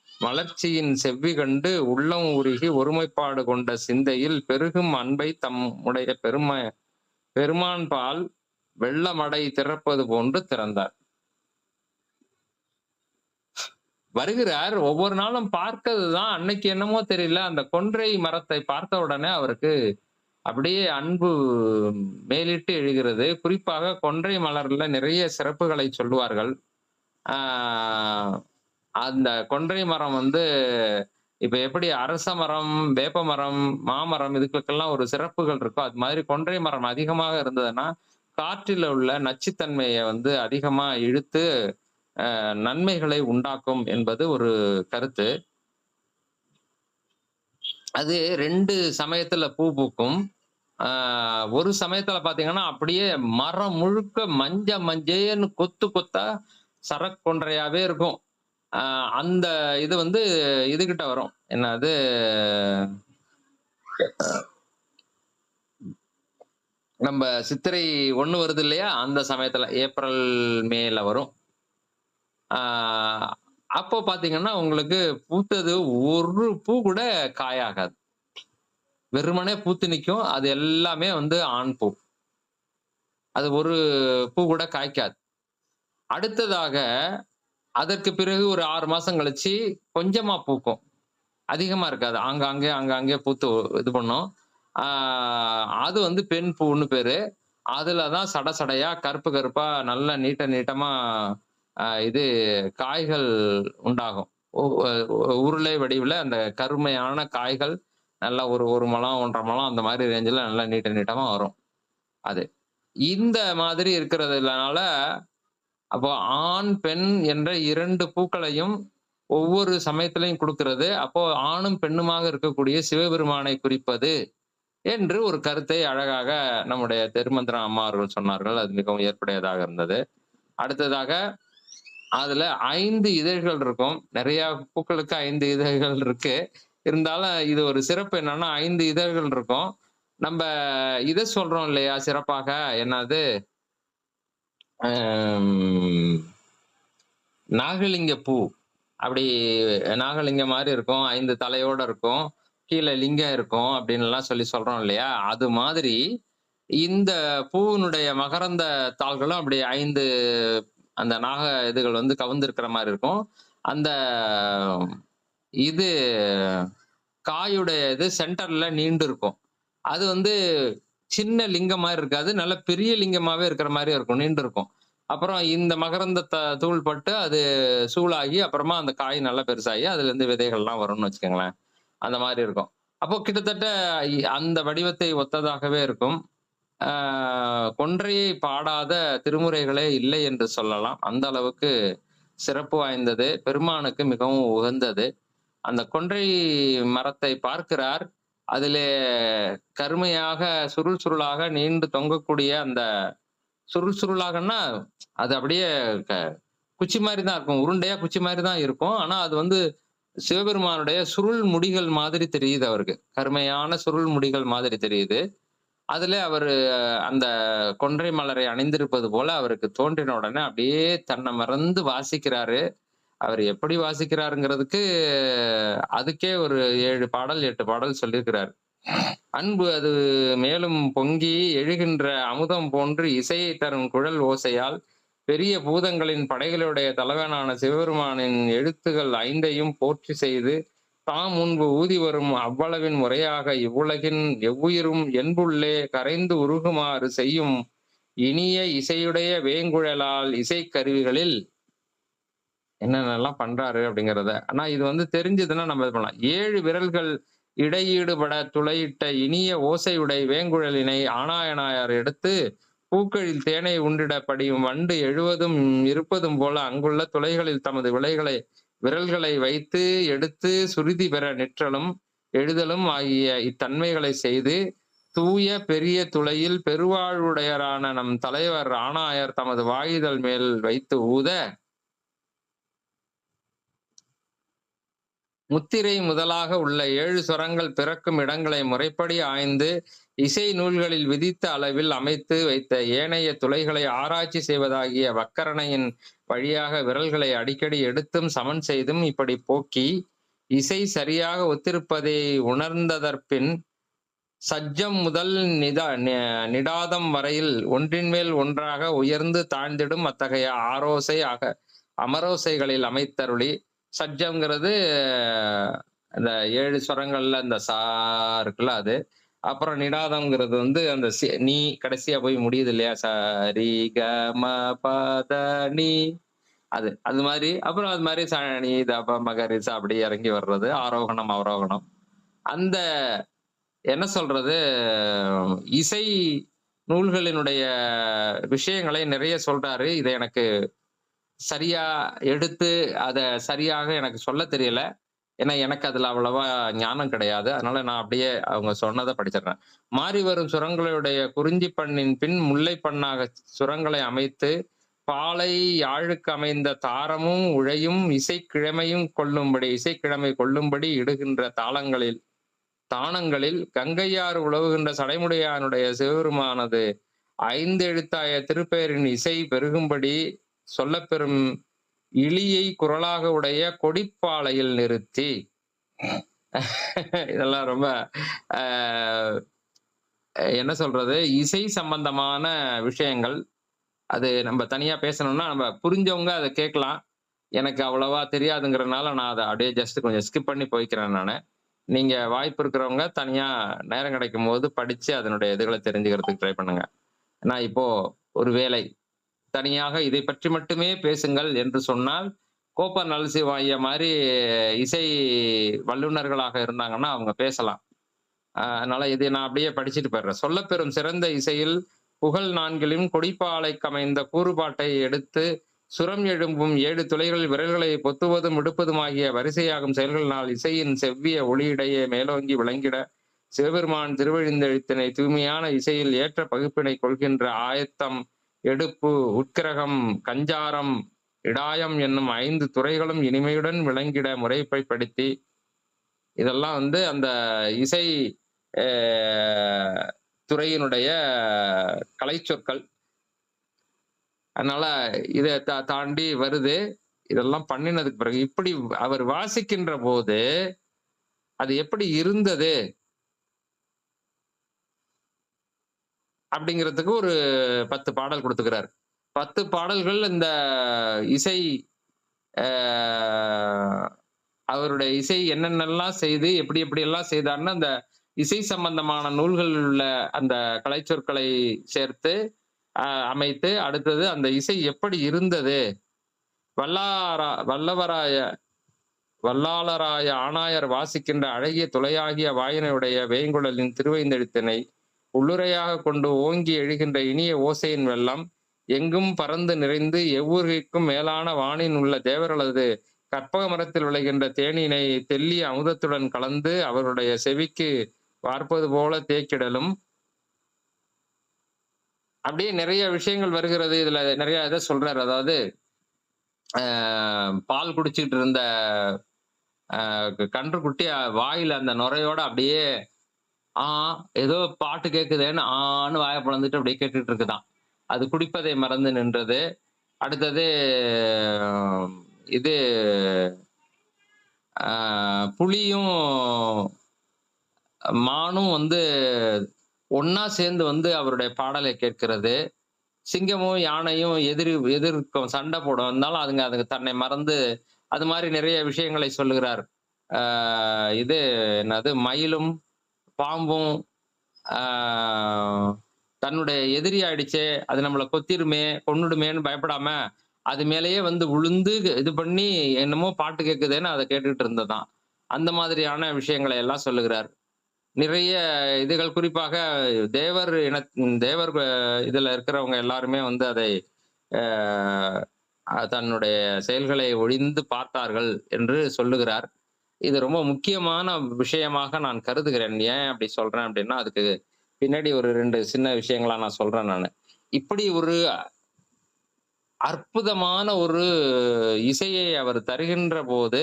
மலர்ச்சியின் செவ்வி கண்டு உள்ளம் உருகி ஒருமைப்பாடு கொண்ட சிந்தையில் பெருகும் அன்பை தம்முடைய பெருமான் பால் வெள்ளமடை திறப்பது போன்று திறந்தார். வருகிறார். ஒவ்வொரு நாளும் பார்க்கிறதுதான். அன்னைக்கு என்னமோ தெரியல, அந்த கொன்றை மரத்தை பார்த்த உடனே அவருக்கு அப்படியே அன்பு மேலிட்டு எழுகிறது. குறிப்பாக கொன்றை மலர்ல நிறைய சிறப்புகளை சொல்லுவார்கள். அந்த கொன்றை மரம் வந்து இப்ப எப்படி அரச மரம், வேப்ப மரம், மாமரம் இதுக்கெல்லாம் ஒரு சிறப்புகள் இருக்கோ அது மாதிரி கொன்றை மரம் அதிகமாக இருந்ததுன்னா காற்றில் உள்ள நச்சுத்தன்மையை வந்து அதிகமா இழுத்து நன்மைகளை உண்டாக்கும் என்பது ஒரு கருத்து. அது 2 சமயத்துல பூ பூக்கும். ஒரு சமயத்துல பாத்தீங்கன்னா அப்படியே மரம் முழுக்க மஞ்சேன்னு கொத்து கொத்தா சரக்கொன்றையாவே இருக்கும். அந்த இது வந்து இதுகிட்ட வரும், என்னது நம்ம சித்திரை 1 வருது இல்லையா, அந்த சமயத்துல ஏப்ரல் மேல வரும். அப்போ பாத்தீங்கன்னா உங்களுக்கு பூத்தது ஒரு பூ கூட காயாகாது, வெறுமனே பூத்து நிற்கும். அது எல்லாமே வந்து ஆண் பூ, அது ஒரு பூ கூட காய்க்காது. அடுத்ததாக அதற்கு பிறகு ஒரு 6 மாசம் கழிச்சு கொஞ்சமா பூக்கும், அதிகமா இருக்காது, அங்கங்கே பூத்து இது பண்ணும். அது வந்து பெண் பூன்னு பேரு. அதுலதான் சடையா கருப்பு கருப்பா நல்ல நீட்டமா இது காய்கள் உண்டாகும். உருளை வடிவுல அந்த கருமையான காய்கள் நல்லா ஒரு முழம் 1.5 முழம் அந்த மாதிரி ரேஞ்சில் நல்லா நீட்டமா வரும். அது இந்த மாதிரி இருக்கிறதுனால அப்போ ஆண் பெண் என்ற 2 பூக்களையும் ஒவ்வொரு சமயத்திலையும் கொடுக்கிறது. அப்போ ஆணும் பெண்ணுமாக இருக்கக்கூடிய சிவபெருமானை குறிப்பது என்று ஒரு கருத்தை அழகாக நம்முடைய திருமந்திரம் அம்மா அவர்கள் சொன்னார்கள். அது மிகவும் ஏற்புடையதாக இருந்தது. அடுத்ததாக அதுல 5 இதழ்கள் இருக்கும். நிறைய பூக்களுக்கு 5 இதழ்கள் இருக்கு. இருந்தாலும் இது ஒரு சிறப்பு என்னன்னா 5 இதழ்கள் இருக்கும். நம்ம இதை சொல்றோம் இல்லையா சிறப்பாக, என்னது ஆம், நாகலிங்க பூ. அப்படி நாகலிங்கம் மாரி இருக்கும். 5 தலையோட இருக்கும். கீழ லிங்கம் இருக்கும் அப்டின்னுலாம் சொல்றோம் இல்லையா? அது மாதிரி இந்த பூவினுடைய மகரந்த தாள்களும் அப்படி 5 அந்த நாக இதுகள் வந்து கவுந்திருக்கிற மாரி இருக்கும். அந்த இது காயுடைய இது சென்டர்ல நீண்டு இருக்கும். அது வந்து சின்ன லிங்கம் மாரி இருக்காது. நல்ல பெரிய லிங்கமாவே இருக்கிற மாரியே இருக்கும். நீண்டு இருக்கும். அப்புறம் இந்த மகரந்த தூள் பட்டு அது சூளாகி, அப்புறமா அந்த காய் நல்லா பெருசாகி, அதுலருந்து விதைகள்லாம் வரும்னு வச்சுக்கங்களேன். அந்த மாரி இருக்கும். அப்போ கிட்டத்தட்ட அந்த வடிவத்தை ஒத்ததாகவே இருக்கும். ஆ கொன்றையை பாடாத திருமுறைகளே இல்லை என்று சொல்லலாம். அந்த அளவுக்கு சிறப்பு வாய்ந்தது. பெருமானுக்கு மிகவும் உகந்தது. அந்த கொன்றை மரத்தை பார்க்கிறார். அதிலே கருமையாக சுருள் சுருளாக நீண்டு தொங்கக்கூடிய அந்த சுருள் சுருளாகன்னா, அது அப்படியே க குச்சி மாரி தான் இருக்கும். உருண்டையா குச்சி மாரி தான் இருக்கும். ஆனா அது வந்து சிவபெருமானுடைய சுருள் முடிகள் மாதிரி தெரியுது அவருக்கு. கருமையான சுருள் முடிகள் மாதிரி தெரியுது. அதுல அவரு அந்த கொன்றை மலரை அணிந்திருப்பது போல அவருக்கு தோன்றின உடனே அப்படியே தன்னை மறந்து வாசிக்கிறாரு. அவர் எப்படி வாசிக்கிறாருங்கிறதுக்கு அதுக்கே ஒரு 7 பாடல், 8 பாடல் சொல்லியிருக்கிறார். அன்பு அது மேலும் பொங்கி எழுகின்ற அமுதம் போன்று இசையை தரும் குழல் ஓசையால் பெரிய பூதங்களின் படைகளுடைய தலைவனான சிவபெருமானின் எழுத்துகள் 5ஐயும் போற்றி செய்து தாம் முன்பு ஊதி வரும் அவ்வளவின் முறையாக இவ்வுலகின் எவ்வுயிரும் என்புள்ளே கரைந்து உருகுமாறு செய்யும் இனிய இசையுடைய வேங்குழலால் இசைக்கருவிகளில் என்னென்னலாம் பண்றாரு அப்படிங்கிறத. ஆனா இது வந்து தெரிஞ்சதுன்னா நம்ம இது பண்ணலாம். 7 விரல்கள் இடையீடுபட துளையிட்ட இனிய ஓசையுடை வேங்குழலினை ஆனாயனார் எடுத்து பூக்களில் தேனை உண்டிட படியும் வண்டு எழுவதும் இருப்பதும் போல அங்குள்ள துளைகளில் தமது விரல்களை வைத்து எடுத்து சுருதி பெற நிற்றலும் எழுதலும் ஆகிய இத்தன்மைகளை செய்து தூய பெரிய துளையில் பெருவாழ்வுடையரான நம் தலைவர் ஆனாயர் தமது வாயுதல் மேல் வைத்து ஊத முத்திரை முதலாக உள்ள 7 சுரங்கள் பிறக்கும் இடங்களை முறைப்படி ஆய்ந்து இசை நூல்களில் விதித்த அளவில் அமைத்து வைத்த ஏனைய துளைகளை ஆராய்ச்சி செய்வதாகிய வக்கரணையின் வழியாக விரல்களை அடிக்கடி எடுத்தும் சமன் செய்தும் இப்படி போக்கி இசை சரியாக ஒத்திருப்பதை உணர்ந்ததற்பின் சஜ்ஜம் முதல் நிடாதம் வரையில் ஒன்றின் மேல் ஒன்றாக உயர்ந்து தாழ்ந்திடும் அத்தகைய அமரோசைகளில் அமைத்தருளி சஜ்ஜம்ங்கிறது இந்த 7 ஸ்வரங்கள்ல இந்த சா இருக்குல்ல அது. அப்புறம் நிடாதம்ங்கிறது வந்து அந்த நீ கடைசியா போய் முடியுது இல்லையா? ச ரி க ம ப த நீ அது. அது மாதிரி அப்புறம் அது மாதிரி ச நீ த ப ம க ரி ச அப்படி இறங்கி வர்றது. ஆரோகணம், அவரோகணம். அந்த என்ன சொல்றது? இசை நூல்களினுடைய விஷயங்களை நிறைய சொல்றாரு. இத எனக்கு சரியா எடுத்து அத சரியாக எனக்கு சொல்லத் தெரியல. ஏன்னா எனக்கு அதுல அவ்வளவா ஞானம் கிடையாது. அதனால நான் அப்படியே அவங்க சொன்னத படிச்சிடுறேன். மாறி வரும் சுரங்களுடைய குறிஞ்சி பண்ணின் பின் முல்லை பண்ணாக சுரங்களை அமைத்து பாலை யாழுக்கு அமைந்த தாரமும் உழையும் இசைக்கிழமை கொள்ளும்படி இடுகின்ற தானங்களில் கங்கையார் உழவுகின்ற சடைமுடியானுடைய சிவபெருமானது 5 எழுத்தாய திருப்பெயரின் இசை பெருகும்படி சொல்லப்பெறும் இழியை குரலாக உடைய கொடிப்பாலையில் நிறுத்தி இதெல்லாம் ரொம்ப என்ன சொல்றது? இசை சம்பந்தமான விஷயங்கள். அது நம்ம தனியா பேசணும்னா நம்ம புரிஞ்சவங்க அதை கேட்கலாம். எனக்கு அவ்வளவா தெரியாதுங்கிறனால நான் அதை அப்படியே ஜஸ்ட் கொஞ்சம் ஸ்கிப் பண்ணி போய்க்கிறேன் நானு. நீங்க வாய்ப்பு இருக்கிறவங்க தனியா நேரம் கிடைக்கும் போது படிச்சு அதனுடைய இதுகளை தெரிஞ்சுக்கிறதுக்கு ட்ரை பண்ணுங்க. நான் இப்போ ஒரு வேலை தனியாக இதை பற்றி மட்டுமே பேசுங்கள் என்று சொன்னால் கோப்பர் நரசிம்ம ஐயா மாதிரி இசை வல்லுநர்களாக இருந்தாங்கன்னா அவங்க பேசலாம். அதனால இதை நான் அப்படியே படிச்சுட்டு போயிடுறேன். சொல்லப்பெறும் சிறந்த இசையில் புகழ் 4லும் கொடிப்பாலைக்கு அமைந்த கூறுபாட்டை எடுத்து சுரம் எழும்பும் 7 துளைகளில் விரல்களை பொத்துவதும் விடுப்பதுமாகிய வரிசையாகும் செயல்களினால் இசையின் செவ்விய ஒளியிடையே மேலோங்கி விளங்கிட சிவபெருமான் திருவழிந்தெழுத்தினை தூய்மையான இசையில் ஏற்ற பகுப்பினை கொள்கின்ற ஆயத்தம், எடுப்பு, உட்கிரகம், கஞ்சாரம், இடாயம் என்னும் 5 துறைகளும் இனிமையுடன் விளங்கிட முறைப்படுத்தி இதெல்லாம் வந்து அந்த இசை துறையினுடைய கலைச்சொற்கள். அதனால இத தாண்டி வருது. இதெல்லாம் பண்ணினதுக்கு பிறகு இப்படி அவர் வாசிக்கின்ற போது, அது எப்படி இருந்தது? அப்படிங்கிறதுக்கு ஒரு 10 பாடல் குடுத்துக்கிறாரு. 10 பாடல்கள் இந்த இசை அ அவருடைய இசை என்னென்னலாம் செய்து, எப்படி எப்படியெல்லாம் செய்தார்ன்னு, அந்த இசை சம்பந்தமான நூல்கள் உள்ள அந்த கலைச்சொற்களை சேர்த்து, அமைத்து, அடுத்தது அந்த இசை எப்படி இருந்தது? வல்லவராய வல்லாளராய ஆணாயர் வாசிக்கின்ற அழகிய துளையாகிய வாயினையுடைய வேங்குழலின் திருவைந்தெழுத்தினை உள்ளுறையாகக் கொண்டு ஓங்கி எழுகின்ற இனிய ஓசையின் வெள்ளம் எங்கும் பறந்து நிறைந்து எவ்வூர்கைக்கும் மேலான வானின் உள்ள தேவர்களது கற்பக மரத்தில் விளைகின்ற தேனினை தெள்ளிய அமுதத்துடன் கலந்து அவருடைய செவிக்கு பார்ப்பது போல தேக்கிடலும், அப்படியே நிறைய விஷயங்கள் வருகிறது. இதுல நிறைய இதை சொல்றாரு. அதாவது பால் குடிச்சுக்கிட்டு இருந்த கன்றுக்குட்டி வாயில அந்த நுரையோட அப்படியே ஏதோ பாட்டு கேக்குதேன்னு ஆன்னு வாயை பிளந்துட்டு அப்படியே கேட்டுட்டு இருக்குதான். அது குடிப்பதை மறந்து நின்றது. அடுத்தது இது புலியும் மானும் வந்து ஒன்னா சேர்ந்து வந்து அவருடைய பாடலை கேட்கிறது. சிங்கமும் யானையும் எதிர்க்கும் சண்டை போட வந்தாலும் அதுங்க தன்னை மறந்து அது மாதிரி நிறைய விஷயங்களை சொல்லுகிறார். இது என்னது, மயிலும் பாம்பும் தன்னுடைய எதிரி ஆயிடுச்சே, அது நம்மளை கொத்திருமே கொன்னுடுமேன்னு பயப்படாம அது மேலேயே வந்து விழுந்து இது பண்ணி என்னமோ பாட்டு கேட்குதுன்னு அதை கேட்டுட்டு இருந்ததான். அந்த மாதிரியான விஷயங்களை எல்லாம் சொல்லுகிறார். நிறைய இதுகள் குறிப்பாக தேவர் தேவர் இதுல இருக்கிறவங்க எல்லாருமே வந்து அதை தன்னுடைய செயல்களை ஒழிந்து பார்த்தார்கள் என்று சொல்லுகிறார். இது ரொம்ப முக்கியமான விஷயமாக நான் கருதுகிறேன். ஏன் அப்படி சொல்றேன் அப்படின்னா, அதுக்கு பின்னாடி ஒரு 2 சின்ன விஷயங்களா நான் சொல்றேன் நானு. இப்படி ஒரு அற்புதமான ஒரு இசையை அவர் தருகின்ற போது,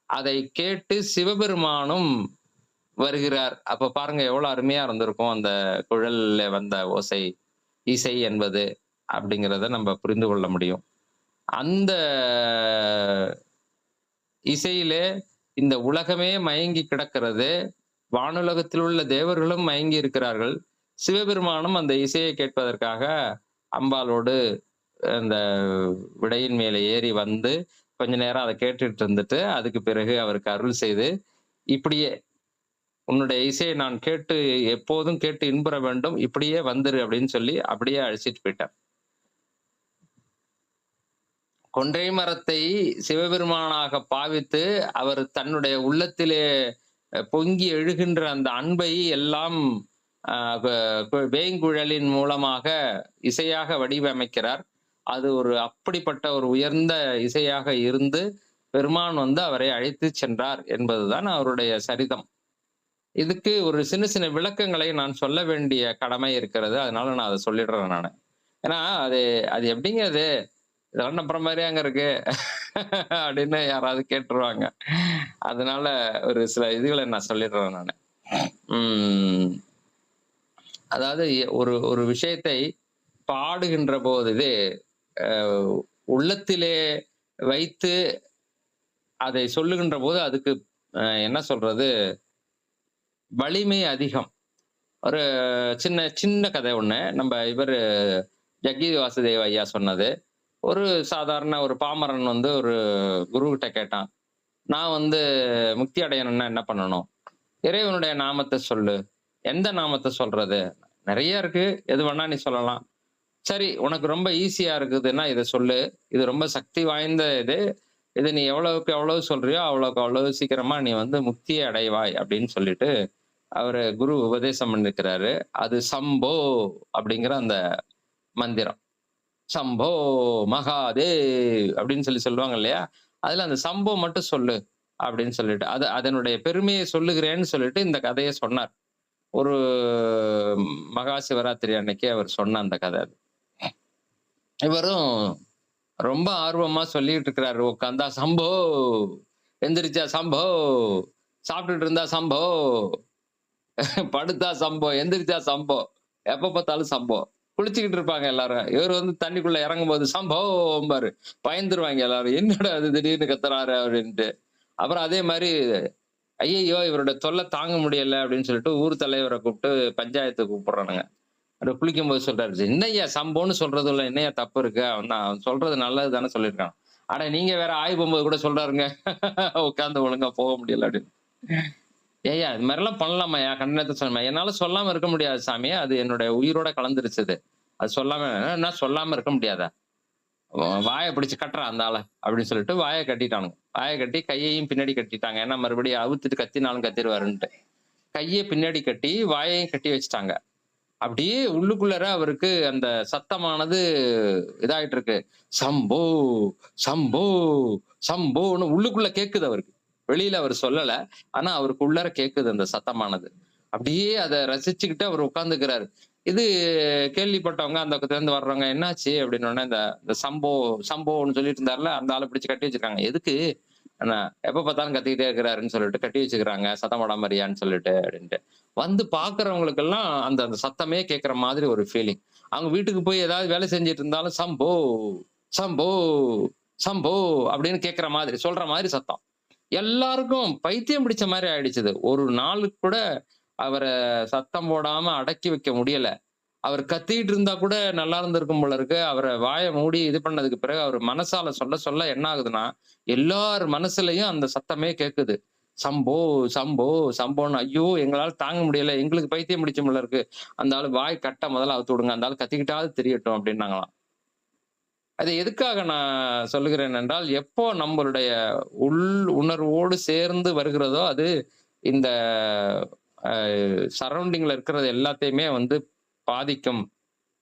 அதை கேட்டு சிவபெருமானும் வருகிறார். அப்ப பாருங்க எவ்வளவு அருமையா இருந்திருக்கும் அந்த குழல்ல வந்த ஓசை, இசை என்பது அப்படிங்கிறத நம்ம புரிந்து கொள்ள முடியும். அந்த இசையிலே இந்த உலகமே மயங்கி கிடக்கிறது. வானுலகத்தில் உள்ள தேவர்களும் மயங்கி இருக்கிறார்கள். சிவபெருமானும் அந்த இசையை கேட்பதற்காக அம்பாளோடு அந்த விடையின் மேலே ஏறி வந்து கொஞ்ச நேரம் அதை கேட்டுட்டு இருந்துட்டு, அதுக்கு பிறகு அவருக்கு அருள் செய்து, இப்படியே உன்னுடைய இசையை நான் கேட்டு எப்போதும் கேட்டு இன்புற வேண்டும், இப்படியே வந்துரு அப்படின்னு சொல்லி அப்படியே அழைச்சிட்டு போயிட்டார். கொன்றை மரத்தை சிவபெருமானாக பாவித்து அவர் தன்னுடைய உள்ளத்திலே பொங்கி எழுகின்ற அந்த அன்பை எல்லாம் வேங்குழலின் மூலமாக இசையாக வடிவமைக்கிறார். அது ஒரு அப்படிப்பட்ட ஒரு உயர்ந்த இசையாக இருந்து பெருமான் வந்து அவரை அழைத்து சென்றார் என்பதுதான் அவருடைய சரிதம். இதுக்கு ஒரு சின்ன சின்ன விளக்கங்களை நான் சொல்ல வேண்டிய கடமை இருக்கிறது. அதனால நான் அதை சொல்லிடுறேன் நானு. ஏன்னா அது அது எப்படிங்க அது, இதெல்லாம் நம்புற மாதிரியே அங்க இருக்கு அப்படின்னு யாராவது கேட்டுருவாங்க. அதனால ஒரு சில இதுகளை நான் சொல்லிடுறேன் நானு. அதாவது ஒரு ஒரு விஷயத்தை பாடுகின்ற போது இது உள்ளத்திலே வைத்து அதை சொல்லுகின்ற போது அதுக்கு என்ன சொல்றது, வலிமை அதிகம். ஒரு சின்ன சின்ன கதை ஒண்ணு நம்ம இவர் ஜக்கி வாசுதேவ ஐயா சொன்னது. ஒரு சாதாரண ஒரு பாமரன் வந்து ஒரு குரு கிட்ட கேட்டான், நான் வந்து முக்தி அடையணும்னா என்ன பண்ணணும்? இறைவனுடைய நாமத்தை சொல்லு. எந்த நாமத்தை சொல்றது? நிறைய இருக்கு, எது வேணா நீ சொல்லலாம். சரி, உனக்கு ரொம்ப ஈஸியா இருக்குதுன்னா இதை சொல்லு, இது ரொம்ப சக்தி வாய்ந்த இது நீ எவ்வளவுக்கு எவ்வளவு சொல்றியோ அவ்வளவுக்கு அவ்வளவு சீக்கிரமா நீ வந்து முக்தியை அடைவாய் அப்படின்னு சொல்லிட்டு அவரு குரு உபதேசம் பண்ணிருக்கிறாரு. அது சம்போ அப்படிங்கிற அந்த மந்திரம். சம்போ மகாதேவ் அப்படின்னு சொல்லுவாங்க இல்லையா, அதுல அந்த சம்போ மட்டும் சொல்லு அப்படின்னு சொல்லிட்டு அதனுடைய பெருமையை சொல்லுகிறேன்னு சொல்லிட்டு இந்த கதையை சொன்னார். ஒரு மகா சிவராத்திரி அன்னைக்கு அவர் சொன்ன அந்த கதை. இவரும் ரொம்ப ஆர்வமா சொல்லிட்டு இருக்கிறாரு. உட்காந்தா சம்போ, எந்திரிச்சா சம்போ, சாப்பிட்டுட்டு இருந்தா சம்போ, படுத்தா சம்போ, எந்திரிச்சா சம்போ, எப்ப பார்த்தாலும் சம்போ. குளிச்சுக்கிட்டு இருப்பாங்க எல்லாரும். இவரு வந்து தண்ணிக்குள்ள இறங்கும்போது சம்போம்பாரு. பயந்துருவாங்க எல்லாரும். என்னடா இது திடீர்னு கத்துறாரு அப்படின்ட்டு. அப்புறம் அதே மாரி ஐயய்யோ! இவரோட தொல்ல தாங்க முடியல அப்படின்னு சொல்லிட்டு ஊர் தலைவர கூப்பிட்டு பஞ்சாயத்துக்கு கூப்பிடுறானுங்க. அவரு குளிக்கும்போது சொல்றாரு, "என்னய்யா சம்போன்னு சொல்றதுல என்னய்யா தப்பு இருக்கு? அவன் சொல்றது நல்லது தானே சொல்லியிருக்கான்." அட நீங்க வேற ஆய் போம்போது கூட சொல்றாருங்க. உட்கார்ந்து ஒழுங்கா போக முடியல அப்படின்னு. ஏய்யா! இது மாரிலாம் பண்ணலாமாய்யா? கண்டனத்த சொன்னேன். என்னால சொல்லாம இருக்க முடியாது சாமி. அது என்னுடைய உயிரோட கலந்துருச்சு அது. அது சொல்லாம என்ன சொல்லாம இருக்க முடியாதா? வாய பிடிச்சு கட்டுறான் அந்த ஆள. அப்படின்னு சொல்லிட்டு வாய கட்டிட்டானுங்க. வாய கட்டி கையையும் பின்னாடி கட்டிட்டாங்க. ஏன்னா மறுபடியும் அவுத்துட்டு கத்தினாலும் கத்திருவாருன்ட்டு. கைய பின்னாடி கட்டி, வாயையும் கட்டி வச்சுட்டாங்க. அப்படியே உள்ளுக்குள்ளார அவருக்கு அந்த சத்தமானது இதாயிட்டு இருக்கு. சம்போ! சம்போ! சம்போன்னு உள்ளுக்குள்ள கேட்குது அவருக்கு. வெளியில அவரு சொல்லல. ஆனா அவருக்கு உள்ளார கேட்குது அந்த சத்தமானது. அப்படியே அத ரசிச்சுக்கிட்டு அவர் உட்கார்ந்துக்கிறாரு. இது கேள்விப்பட்டவங்க அந்த பக்கத்துல இருந்து வர்றவங்க, "என்னாச்சு?" அப்படின்னோனே, இந்த இந்த சம்போன்னு சொல்லிட்டு இருந்தார்ல, அந்த ஆள பிடிச்சு கட்டி வச்சிருக்காங்க. "எதுக்கு?" "அண்ணா எப்ப பார்த்தாலும் கத்திக்கிட்டே இருக்கிறாருன்னு சொல்லிட்டு கட்டி வச்சுக்கிறாங்க. சத்தம் போடாம இருயான்னு சொல்லிட்டு" அப்படின்ட்டு. வந்து பார்க்கிறவங்களுக்கெல்லாம் அந்த அந்த சத்தமே கேட்கிற மாதிரி ஒரு ஃபீலிங். அவங்க வீட்டுக்கு போய் ஏதாவது வேலை செஞ்சுட்டு இருந்தாலும், "சம்போ! சம்போ! சம்போ!" அப்படின்னு கேட்கிற மாதிரி, சொல்ற மாதிரி சத்தம். எல்லாருக்கும் பைத்தியம் பிடிச்ச மாரி ஆயிடுச்சு இது. ஒரு நாளுக்கு கூட அவர சத்தம் போடாம அடக்கி வைக்க முடியல. அவர் கத்திக்கிட்டு இருந்தா கூட நல்லா இருந்திருக்கும் போல இருக்கு. அவர வாய மூடி இது பண்ணதுக்கு பிறகு அவர் மனசால சொல்ல சொல்ல என்ன ஆகுதுன்னா, எல்லார் மனசுலயும் அந்த சத்தமே கேட்குது. சம்போ! சம்போ! சம்போன்னு. ஐயோ! எங்களால தாங்க முடியல. எங்களுக்கு பைத்தியம் பிடிச்சும் போல இருக்கு. அந்த ஆளு வாய் கட்ட முதல்ல அவுத்து விடுங்க. அந்த ஆளு கத்திக்கிட்டாவது திரியட்டும் அப்டின்னாங்களாம். அது எதுக்காக நான் சொல்லுகிறேன் என்றால், எப்போ நம்மளுடைய உள் உணர்வோடு சேர்ந்து வருகிறதோ, அது இந்த அ சரவுண்டிங்ல இருக்கிறது எல்லாத்தையுமே வந்து பாதிக்கும்.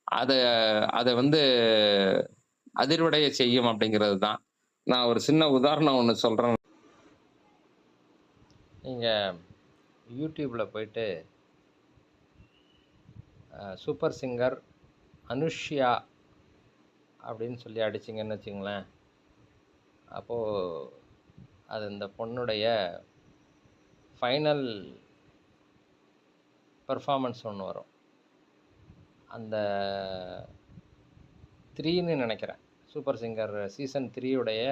அத அத வந்து அதிர்வடைய செய்யும் அப்படிங்கிறது தான். நான் ஒரு சின்ன உதாரணம் ஒண்ணு சொல்றேன். நீங்க YouTubeல போயிட்டு சூப்பர் சிங்கர் அனுஷ்யா அப்படின்னு சொல்லி அடிச்சீங்கன்னு வச்சுங்களேன். அப்போ அது இந்த பொண்ணுடைய ஃபைனல் பெர்ஃபார்மன்ஸ் ஒண்ணு வரும். அந்த 3ன்னு நெனைக்கிறேன். சூப்பர் சிங்கர் சீசன் 3 உடைய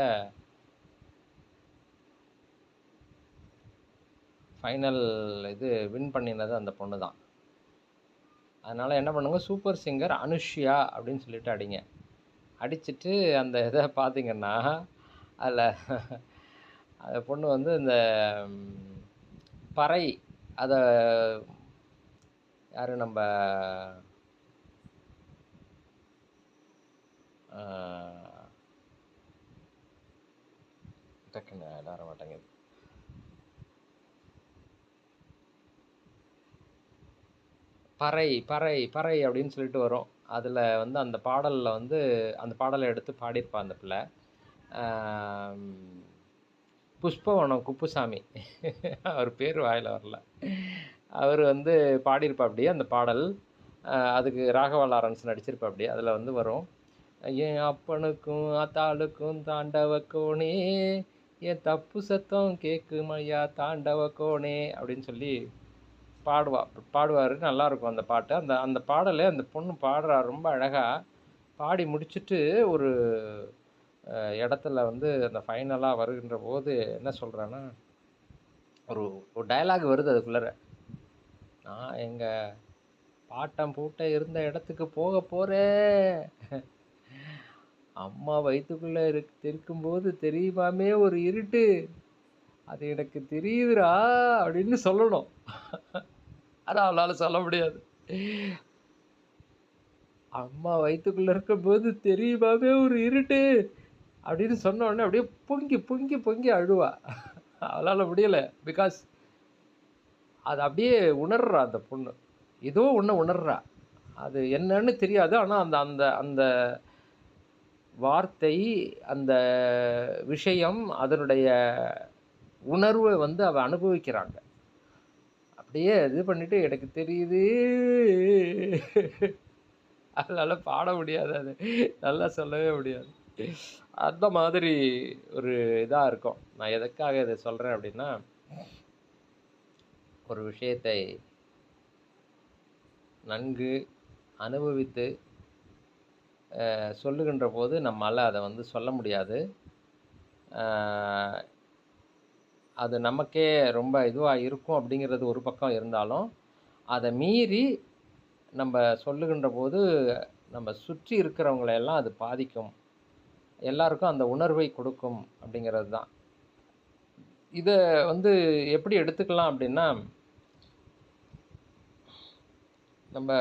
ஃபைனல் இது வின் பண்ணினது அந்த பொண்ணு தான். அதனால என்ன பண்ணுங்க, சூப்பர் சிங்கர் அனுஷ்யா அப்படின்னு சொல்லிட்டு அடிங்க. அடிச்சுட்டு அந்த இத பார்த்தீங்கன்னா, அதில அந்த பொண்ணு வந்து இந்த பறை அத யாரு நம்ப அ டக்குன்னு வர மாட்டேங்குது. பறை, பறை, பறை அப்படின்னு சொல்லிட்டு வரும். அதில வந்து அந்த பாடல்ல வந்து அந்த பாடல எடுத்து பாடியிருப்பா அந்த பிள்ள. ஆம் புஷ்பவனம் குப்புசாமி. அவர் பேர் வாயில வரல. அவரு வந்து பாடியிருப்பாப்படி அந்த பாடல். அதுக்கு ராகவா லாரன்ஸ் நடிச்சிருப்பாப்படி. அதில வந்து வரும். என் அப்பனுக்கும் ஆத்தாளுக்கும் தாண்டவ கோனே, என் தப்பு சத்தம் கேக்குமையா தாண்டவ கோனே அப்படின்னு சொல்லி பாடுவாரு. நல்லாயிருக்கும் அந்த பாட்டு. அந்த அந்த பாடல அந்த பொண்ணு பாடுறா ரொம்ப அழகா. பாடி முடிச்சுட்டு ஒரு இடத்துல வந்து அந்த ஃபைனலா வருகின்ற போது என்ன சொல்றான்னா, ஒரு ஒரு டயலாக் வருது அதுக்குள்ளார. நான் எங்க பாட்டன் பூட்டன் இருந்த இடத்துக்கு போக போறேன். அம்மா வயித்துக்குள்ள இருக்கும்போது தெரியுமாமே ஒரு இருட்டு. அது எனக்கு தெரியுதுடா அப்படின்னு சொல்லணும். ஆனா அவளால சொல்ல முடியாது. அம்மா வயித்துக்குள்ள இருக்கும்போது தெரியுமாமே ஒரு இருட்டு அப்படின்னு சொன்ன உடனே அப்படியே பொங்கி பொங்கி பொங்கி அழுவா. அவளால முடியல. பிகாஸ் அது அப்படியே உணர்றா அந்த பொண்ணு. ஏதோ ஒண்ண உணர்றா. அது என்னன்னு தெரியாது. ஆனா அந்த அந்த அந்த வார்த்தை, அந்த விஷயம், அதனுடைய உணர்வ வந்து அவ அனுபவிக்கிறாங்க. அப்படியே இது பண்ணிட்டு எனக்கு தெரியுது. அதனால பாட முடியாது அது. நல்லா சொல்லவே முடியாது. அந்த மாதிரி ஒரு இதா இருக்கும். நான் எதுக்காக இத சொல்றேன் அப்படின்னா, ஒரு விஷயத்தை நன்கு அனுபவித்து சொல்லுகின்ற போது நம்மால் அதை வந்து சொல்ல முடியாது. அது நமக்கே ரொம்ப இதுவாக இருக்கும் அப்படிங்கிறது ஒரு பக்கம் இருந்தாலும், அதை மீறி நம்ம சொல்லுகின்ற போது நம்ம சுற்றி இருக்கிறவங்களை எல்லாம் அது பாதிக்கும். எல்லாருக்கும் அந்த உணர்வை கொடுக்கும் அப்படிங்கிறது தான். இதை வந்து எப்படி எடுத்துக்கலாம் அப்படின்னா, நம்ம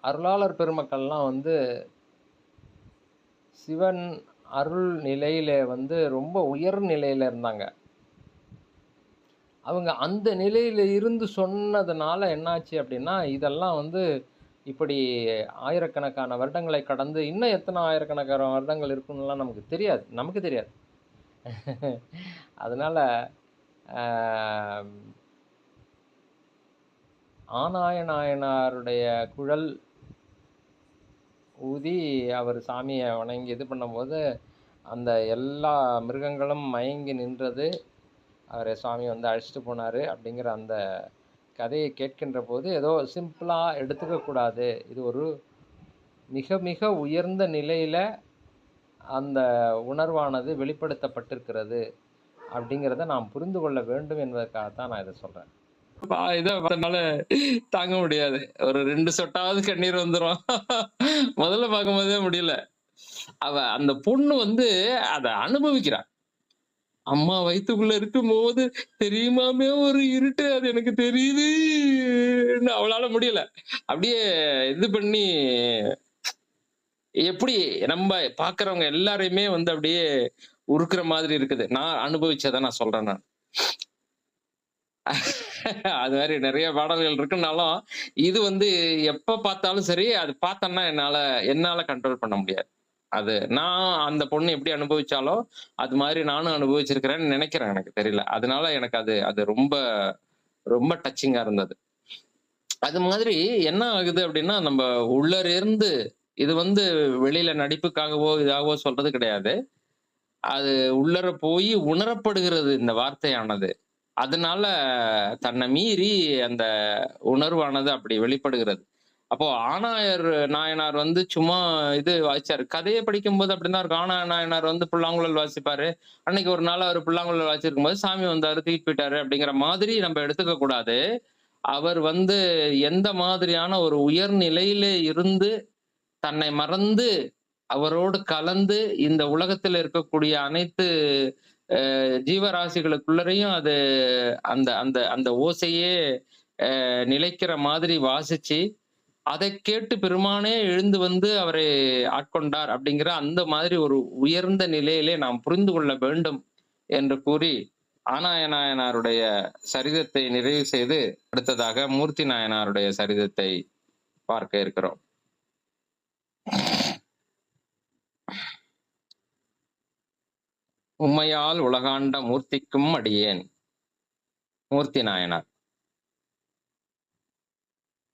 அருளாளர் பெருமக்கள்லாம் வந்து சிவன் அருள் நிலையில வந்து ரொம்ப உயர் நிலையில இருந்தாங்க. அவங்க அந்த நிலையில இருந்து சொன்னதுனால என்னாச்சு அப்படின்னா, இதெல்லாம் வந்து இப்படி ஆயிரக்கணக்கான வருடங்களை கடந்து இன்னும் எத்தனை ஆயிரக்கணக்கான வருடங்கள் இருக்குன்னுலாம் நமக்கு தெரியாது. நமக்கு தெரியாது. அதனால ஆனாய நாயனாருடைய குழல் ஊதி அவர் சாமியை வணங்கி இது பண்ணும்போது அந்த எல்லா மிருகங்களும் மயங்கி நின்றது. அவரை சுவாமி வந்து அழைச்சிட்டு போனார் அப்படிங்கிற அந்த கதையை கேட்கின்ற போது ஏதோ சிம்பிளாக எடுத்துக்கக்கூடாது. இது ஒரு மிக மிக உயர்ந்த நிலையில் அந்த உணர்வானது வெளிப்படுத்தப்பட்டிருக்கிறது அப்படிங்கிறத நாம் புரிந்து கொள்ள வேண்டும் என்பதற்காகத்தான் நான் இதை சொல்கிறேன். இதை பார்த்தனால தாங்க முடியாது. ஒரு 2 சொட்டாவது கண்ணீர் வந்துடும். முதல்ல பார்க்கும்போதே முடியல. அந்த பொண்ணு வந்து அதை அனுபவிக்கிறா. அம்மா வயித்துக்குள்ள இருக்கும்போது தெரியுமாமே ஒரு இருட்டு, அது எனக்கு தெரியுது, அவளால முடியல. அப்படியே இது பண்ணி எப்படி நம்ம பாக்குறவங்க எல்லாரையுமே வந்து அப்படியே உருக்குற மாதிரி இருக்குது. நான் அனுபவிச்சதை நான் சொல்றேன். நான் அது மாதிரி நிறைய பாடல்கள் இருக்குன்னாலும் இது வந்து எப்ப பார்த்தாலும் சரி, அது பார்த்தோம்னா என்னால கண்ட்ரோல் பண்ண முடியாது. அது நான் அந்த பொண்ணு எப்படி அனுபவிச்சாலோ அது மாதிரி நானும் அனுபவிச்சிருக்கிறேன்னு நினைக்கிறேன். எனக்கு தெரியல. அதனால எனக்கு அது ரொம்ப ரொம்ப டச்சிங்கா இருந்தது. அது மாதிரி என்ன ஆகுது அப்படின்னா, நம்ம உள்ளர இருந்து இது வந்து வெளியில நடிப்புக்காகவோ இதாகவோ சொல்றது கிடையாது. அது உள்ளர போய் உணரப்படுகிறது இந்த வார்த்தையானது. அதனால தன்னை மீறி அந்த உணர்வானது அப்படி வெளிப்படுகிறது. அப்போ ஆனாயர் நாயனார் வந்து சும்மா இது வாசிச்சாரு. கதையை படிக்கும்போது அப்படிதான் இருக்கும். ஆனாய நாயனார் வந்து புல்லாங்குழல் வாசிப்பாரு. அன்னைக்கு ஒரு நாள் அவர் புல்லாங்குழல் வாசிச்சிருக்கும் போது சாமி வந்தாரு, தூக்கிட்டு போயிட்டாரு அப்படிங்கிற மாதிரி நம்ம எடுத்துக்க கூடாது. அவர் வந்து எந்த மாதிரியான ஒரு உயர் நிலையில இருந்து தன்னை மறந்து அவரோடு கலந்து இந்த உலகத்துல இருக்கக்கூடிய அனைத்து ஜீவராசிகளுக்குள்ளரையும் அது அந்த அந்த அந்த ஓசையே நிலைக்கிற மாதிரி வாசிச்சு அதை கேட்டு பெருமானே எழுந்து வந்து அவரை ஆட்கொண்டார் அப்படிங்கிற அந்த மாதிரி ஒரு உயர்ந்த நிலையிலே நாம் புரிந்து கொள்ள வேண்டும் என்று கூறி ஆனாய நாயனாருடைய சரிதத்தை நிறைவு செய்து அடுத்ததாக மூர்த்தி நாயனாருடைய சரிதத்தை பார்க்க இருக்கிறோம். உம்மையால் உலகாண்ட மூர்த்திக்கும் அடியேன். மூர்த்தி நாயனார்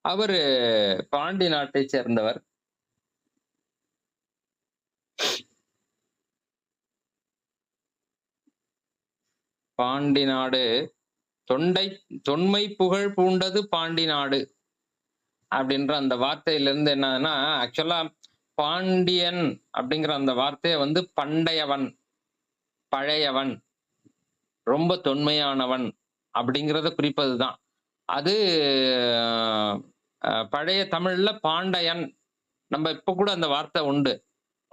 அவரு பாண்டி நாட்டை சேர்ந்தவர். பாண்டி நாடு தொன்மை புகழ் பூண்டது பாண்டி நாடு அப்படின்ற அந்த வார்த்தையிலிருந்து என்னன்னா, ஆக்சுவலா பாண்டியன் அப்படிங்கிற அந்த வார்த்தையை வந்து பண்டையவன், பழையவன், ரொம்ப தொன்மையானவன் அப்படிங்கிறத குறிப்பதுதான். அது பழைய தமிழ்ல பாண்டையன். நம்ம இப்ப கூட அந்த வார்த்தை உண்டு.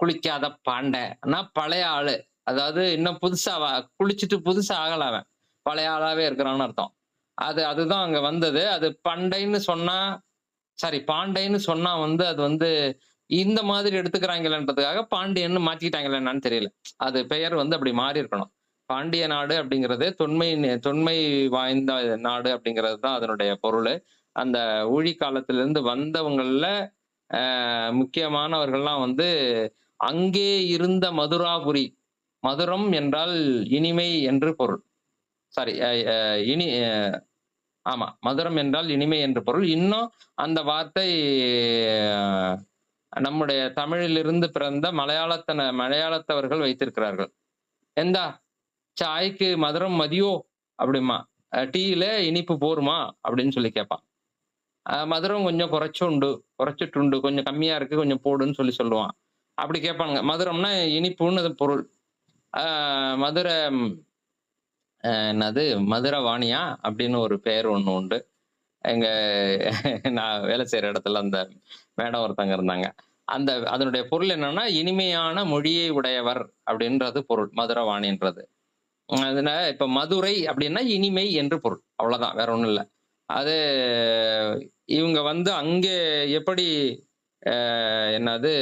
குளிக்காத பாண்டைன்னா பழைய ஆளு. அதாவது இன்னும் புதுசா குளிச்சுட்டு புதுசா ஆகல, அவன் பழைய ஆளாவே இருக்கிறான்னு அர்த்தம். அதுதான் அங்க வந்தது. அது பண்டைன்னு சொன்னா பாண்டைன்னு சொன்னா வந்து அது வந்து இந்த மாதிரி எடுத்துக்கிறாங்களன்றதுக்காக பாண்டியன்னு மாத்திட்டாங்களா என்னன்னு தெரியல. அது பெயர் வந்து அப்படி மாறி இருக்கணும். பாண்டிய நாடு அப்படிங்கிறது தொன்மை வாய்ந்த நாடு அப்படிங்கிறது தான் அதனுடைய பொருள். அந்த ஊழி காலத்திலிருந்து வந்தவங்கள்ல முக்கியமானவர்கள்லாம் வந்து அங்கே இருந்த மதுராபுரி. மதுரம் என்றால் இனிமை என்று பொருள். ஆமா, மதுரம் என்றால் இனிமை என்று பொருள். இன்னும் அந்த வார்த்தை நம்முடைய தமிழிலிருந்து பிறந்த மலையாளத்தவர்கள் வைத்திருக்கிறார்கள். எந்தா சாய்க்கு மதுரம் மதியோ அப்படிமா, டீயில இனிப்பு போருமா அப்படின்னு சொல்லி கேட்பான். மதுரம் கொஞ்சம் குறைச்சுண்டு, கொஞ்சம் கம்மியா இருக்கு, கொஞ்சம் போடுன்னு சொல்லுவான். அப்படி கேட்பானுங்க. மதுரம்னா இனிப்புன்னு பொருள். மதுர என்னது மதுரவாணியா அப்படின்னு ஒரு பேர் ஒண்ணு உண்டு. எங்க நான் வேலை செய்ற இடத்துல அந்த மேடம் ஒருத்தங்க இருந்தாங்க. அதனுடைய பொருள் என்னன்னா, இனிமையான மொழியை உடையவர் அப்படின்றது பொருள். மதுரவாணின்றது. அதுல இப்ப மதுரை அப்படின்னா இனிமை என்று பொருள். அவ்வளவுதான். வேற ஒண்ணும் இல்ல. அது இவங்க வந்து அங்கே எப்படி என்னது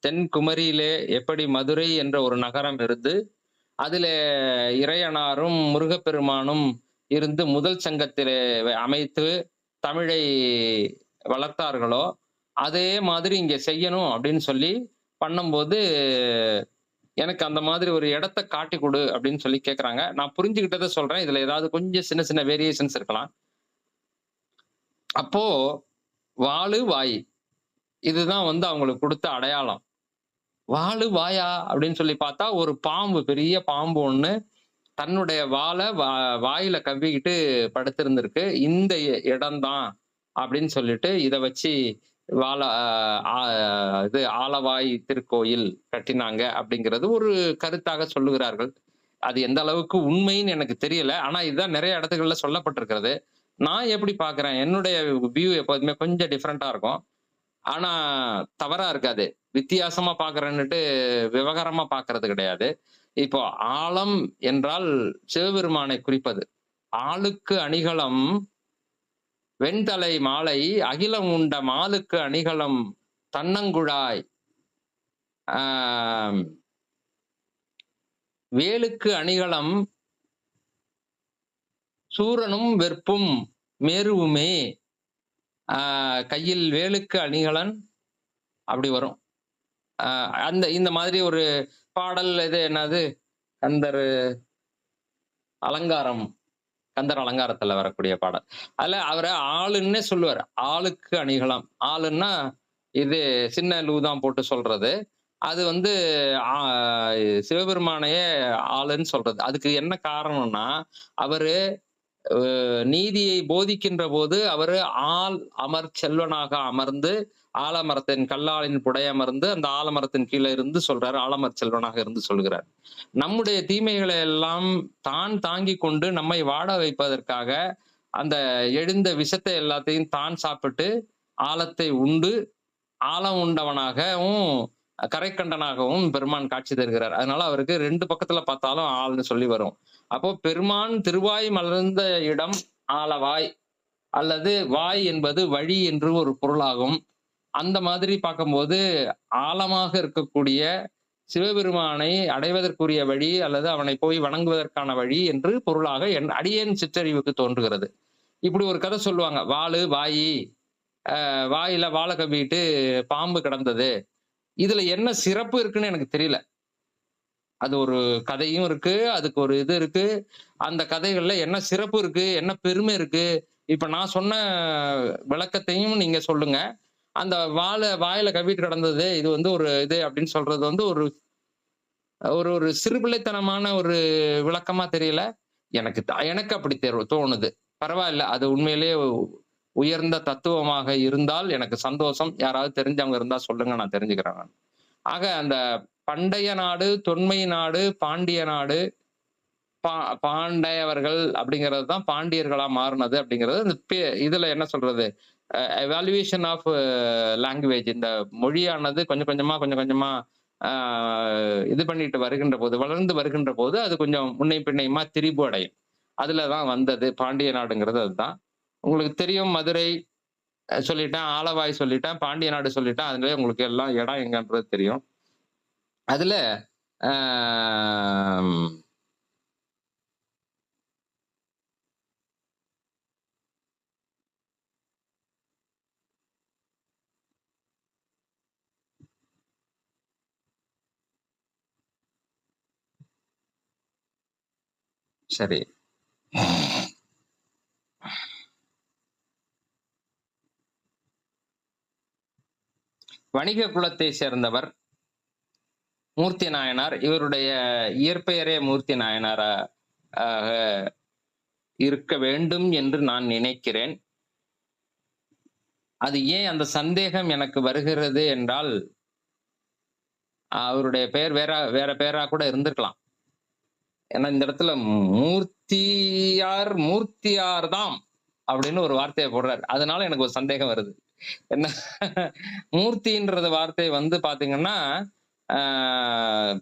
தென்குமரியிலே எப்படி மதுரை என்ற ஒரு நகரம் இருந்து, அதிலே இறையனாரும், முருகப்பெருமானும் இருந்து முதல் சங்கத்திலே அமைத்து தமிழை வளர்த்தார்களோ, அதே மாதிரி இங்க செய்யணும் அப்படின்னு சொல்லி பண்ணும்போது, எனக்கு அந்த மாதிரி ஒரு இடத்த காட்டிக் குடு அப்படின்னு சொல்லி கேட்கறாங்க. நான் புரிஞ்சுகிட்டத சொல்றேன். இதுல ஏதாவது கொஞ்சம் சின்ன சின்ன வேரியேஷன்ஸ் இருக்கலாம். அப்போ வாளு, வாய் இதுதான் வந்து அவங்களுக்கு குடுத்த அடையாளம். வாளு, வாயா அப்படின்னு சொல்லி பார்த்தா, ஒரு பாம்பு பெரிய பாம்பு ஒண்ணு தன்னுடைய வால வாயில கவ்விக்கிட்டு படுத்திருந்திருக்கு. இந்த இடம் தான் அப்படின்னு சொல்லிட்டு இத வச்சு வால ஆ இது ஆலவாய் திருக்கோயில் கட்டினாங்க அப்படிங்கிறது ஒரு கருத்தாக சொல்லுகிறார்கள். அது எந்த அளவுக்கு உண்மைன்னு எனக்கு தெரியல. ஆனா இதுதான் நெறைய இடத்துகள்ல சொல்லப்பட்டிருக்கிறது. நான் எப்படி பார்க்கிறேன், என்னுடைய வியூ எப்போதுமே கொஞ்சம் டிஃபரெண்ட்டா இருக்கும். ஆனா தவறா இருக்காது. வித்தியாசமா பார்க்கிறேன்னுட்டு விவகாரமா பார்க்கிறது கிடையாது. இப்போ ஆலம் என்றால் சிவபெருமானை குறிப்பது. ஆளுக்கு அணிகலம் வெண்தலை மாலை அகிலம் உண்ட மாலுக்கு அணிகலம் தன்னங்குழாய் வேலுக்கு அணிகலம் சூரனும் வெற்பும் மேருவுமே கையில் வேலுக்கு அணிகலன் அப்படி வரும். இந்த மாதிரி ஒரு பாடல் இது என்னது கந்தர் அலங்காரம் கந்தர் அலங்காரத்துல வரக்கூடிய பாடல். அதுல அவரை ஆளுன்னே சொல்லுவார். ஆளுக்கு அணிகலம். ஆளுன்னா இது சின்ன லூ தான் போட்டு சொல்றது. அது வந்து சிவபெருமானையே ஆளுன்னு சொல்றது. அதுக்கு என்ன காரணம்னா, அவரு நீதியை போதிக்கின்ற போது அவரு ஆள் அமர் செல்வனாக அமர்ந்து ஆலமரத்தின் கல்லாலின் புடையமர்ந்து அந்த ஆலமரத்தின் கீழே இருந்து சொல்றாரு. ஆலமர் செல்வனாக இருந்து சொல்கிறார். நம்முடைய தீமைகளை எல்லாம் தான் தாங்கிக் கொண்டு நம்மை வாட வைப்பதற்காக அந்த எழுந்த விஷத்தை எல்லாத்தையும் தான் சாப்பிட்டு ஆழத்தை உண்டு ஆழம் உண்டவனாகவும் கரைக்கண்டனாகவும் பெருமான் காட்சி தருகிறார். அதனால அவருக்கு 2 பக்கத்துல பார்த்தாலும் ஆள்னு சொல்லி வரும். அப்போ பெருமான் திருவாய் மலர்ந்த இடம் ஆலவாய் அல்லது வாய் என்பது வழி என்று ஒரு பொருளாகும். அந்த மாதிரி பார்க்கும்போது ஆழமாக இருக்கக்கூடிய சிவபெருமானை அடைவதற்குரிய வழி அல்லது அவனை போய் வணங்குவதற்கான வழி என்று பொருளாக அடியேன் சிற்றறிவுக்கு தோன்றுகிறது. இப்படி ஒரு கதை சொல்லுவாங்க. வாளு வாயி வாயில வாழை கவ்விட்டு பாம்பு கிடந்தது. இதுல என்ன சிறப்பு இருக்குன்னு எனக்கு தெரியல. அது ஒரு கதையும் இருக்கு. அதுக்கு ஒரு இது இருக்கு. அந்த கதைகள்ல என்ன சிறப்பு இருக்கு? என்ன பெருமை இருக்கு? இப்ப நான் சொன்ன விளக்கத்தையும் நீங்க சொல்லுங்க. அந்த வாயில கவ்விட்டு கிடந்தது. இது வந்து ஒரு இது அப்படின்னு சொல்றது வந்து ஒரு ஒரு ஒரு சிறுபிள்ளைத்தனமான ஒரு விளக்கமா தெரியல. எனக்கு அப்படி தோணுது. பரவாயில்ல. அது உண்மையிலேயே உயர்ந்த தத்துவமாக இருந்தால் எனக்கு சந்தோஷம். யாராவது தெரிஞ்சவங்க இருந்தா சொல்லுங்க. நான் தெரிஞ்சுக்கிறேன் நான். ஆக அந்த பண்டைய நாடு, தொன்மை நாடு, பாண்டிய நாடு, பாண்டியவர்கள் அப்படிங்கிறது தான் பாண்டியர்களா மாறினது அப்படிங்கிறது இந்த இதுல என்ன சொல்றது எவாலுவேஷன் ஆஃப் லாங்குவேஜ் இந்த மொழியானது கொஞ்சம் கொஞ்சமா இது பண்ணிட்டு வருகின்ற போது வளர்ந்து வருகின்ற போது அது கொஞ்சம் முன்னை பின்னையுமா திரிபு அடையும். அதுலதான் வந்தது பாண்டிய நாடுங்கிறது. அதுதான் உங்களுக்கு தெரியும். மதுரை சொல்லிட்டேன், ஆலவாய் சொல்லிட்டேன், பாண்டிய நாடு சொல்லிட்டேன். அதுல உங்களுக்கு எல்லாம் இடம் எங்கன்றது தெரியும். அதுல சரி. வணிக குலத்தை சேர்ந்தவர் மூர்த்தி நாயனார். இவருடைய இயற்பெயரே மூர்த்தி நாயனாரா இருக்க வேண்டும் என்று நான் நினைக்கிறேன். அது ஏன் அந்த சந்தேகம் எனக்கு வருகிறது என்றால், அவருடைய பெயர் வேற வேற பெயரா கூட இருந்திருக்கலாம். ஏன்னா இந்த இடத்துல மூர்த்தியார் தாம் அப்படின்னு ஒரு வார்த்தையை போடுறாரு. அதனால எனக்கு ஒரு சந்தேகம் வருது. என்ன மூர்த்தின்ற வார்த்தை வந்து பாத்தீங்கன்னா, ஆஹ்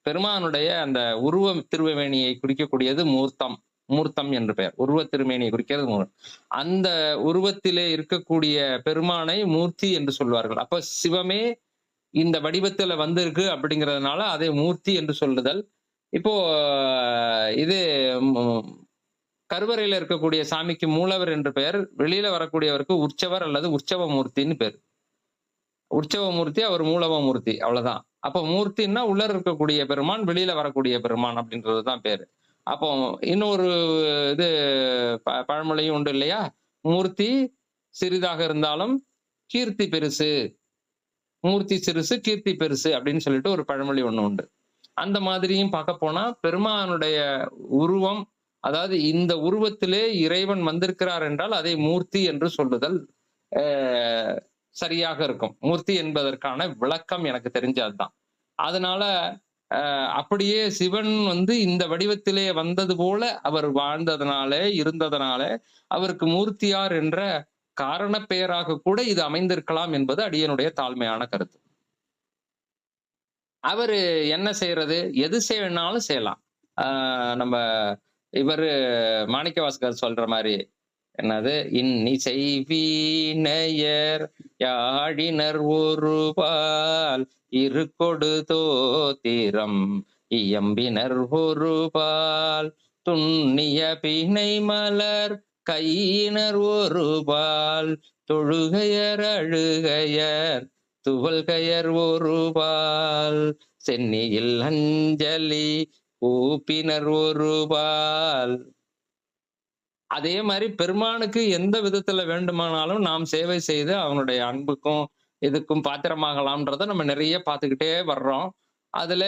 பெருமானுடைய அந்த உருவ திருமேனியை குறிக்கக்கூடியது மூர்த்தம். மூர்த்தம் என்று பெயர். உருவ திருமேனியை குறிக்கிறது. அந்த உருவத்திலே இருக்கக்கூடிய பெருமானை மூர்த்தி என்று சொல்வார்கள். அப்ப சிவமே இந்த வடிவத்துல வந்திருக்கு அப்படிங்கிறதுனால அதை மூர்த்தி என்று சொல்லுதல். இப்போ இது கருவறையில இருக்கக்கூடிய சாமிக்கு மூலவர் என்று பெயர். வெளியில வரக்கூடியவருக்கு உற்சவர் அல்லது உற்சவ மூர்த்தின்னு பேர். உற்சவ மூர்த்தி, அவர் மூலவ மூர்த்தி, அவ்வளவுதான். அப்ப மூர்த்தின்னா உள்ள இருக்கக்கூடிய பெருமான், வெளியில வரக்கூடிய பெருமான் அப்படின்றதுதான் பேரு. அப்போ இன்னொரு இது பழமொழியும் உண்டு இல்லையா? மூர்த்தி சிறிதாக இருந்தாலும் கீர்த்தி பெருசு, மூர்த்தி சிறுசு கீர்த்தி பெருசு அப்படின்னு சொல்லிட்டு ஒரு பழமொழி ஒண்ணு உண்டு. அந்த மாதிரியும் பார்க்க போனா பெருமானுடைய உருவம், அதாவது இந்த உருவத்திலே இறைவன் வந்திருக்கிறார் என்றால் அதை மூர்த்தி என்று சொல்லுதல் சரியாக இருக்கும். மூர்த்தி என்பதற்கான விளக்கம் எனக்கு தெரிஞ்சதுதான். அதனால அப்படியே சிவன் வந்து இந்த வடிவத்திலே வந்தது போல அவர் வாழ்ந்ததனாலே இருந்ததனால அவருக்கு மூர்த்தியார் என்ற காரண பெயராக கூட இது அமைந்திருக்கலாம் என்பது அடியனுடைய தாழ்மையான கருத்து. அவரு என்ன செய்யறது? எது செய்யணும்னாலும் செய்யலாம். நம்ம இவரு மாணிக்கவாசகர் சொல்ற மாதிரி என்னது, இன்னிசை வீணையர் யாழினர் ஒருபால் இருக்கொடு தோத்திரம் இயம்பினர் ஒருபால் துண்ணிய பிணை மலர் கையினர் ஒருபால் தொழுகையர் அழுகையர் துவல்கையர் ஒருபால் சென்னியில் அஞ்சலி கூப்பினர் ஒருபால். அதே மாதிரி பெருமானுக்கு எந்த விதத்துல வேண்டுமானாலும் நாம் சேவை செய்து அவனுடைய அன்புக்கும் இதுக்கும் பாத்திரமாகலாம்ன்றத நம்ம நிறைய பார்த்துக்கிட்டே வர்றோம். அதுல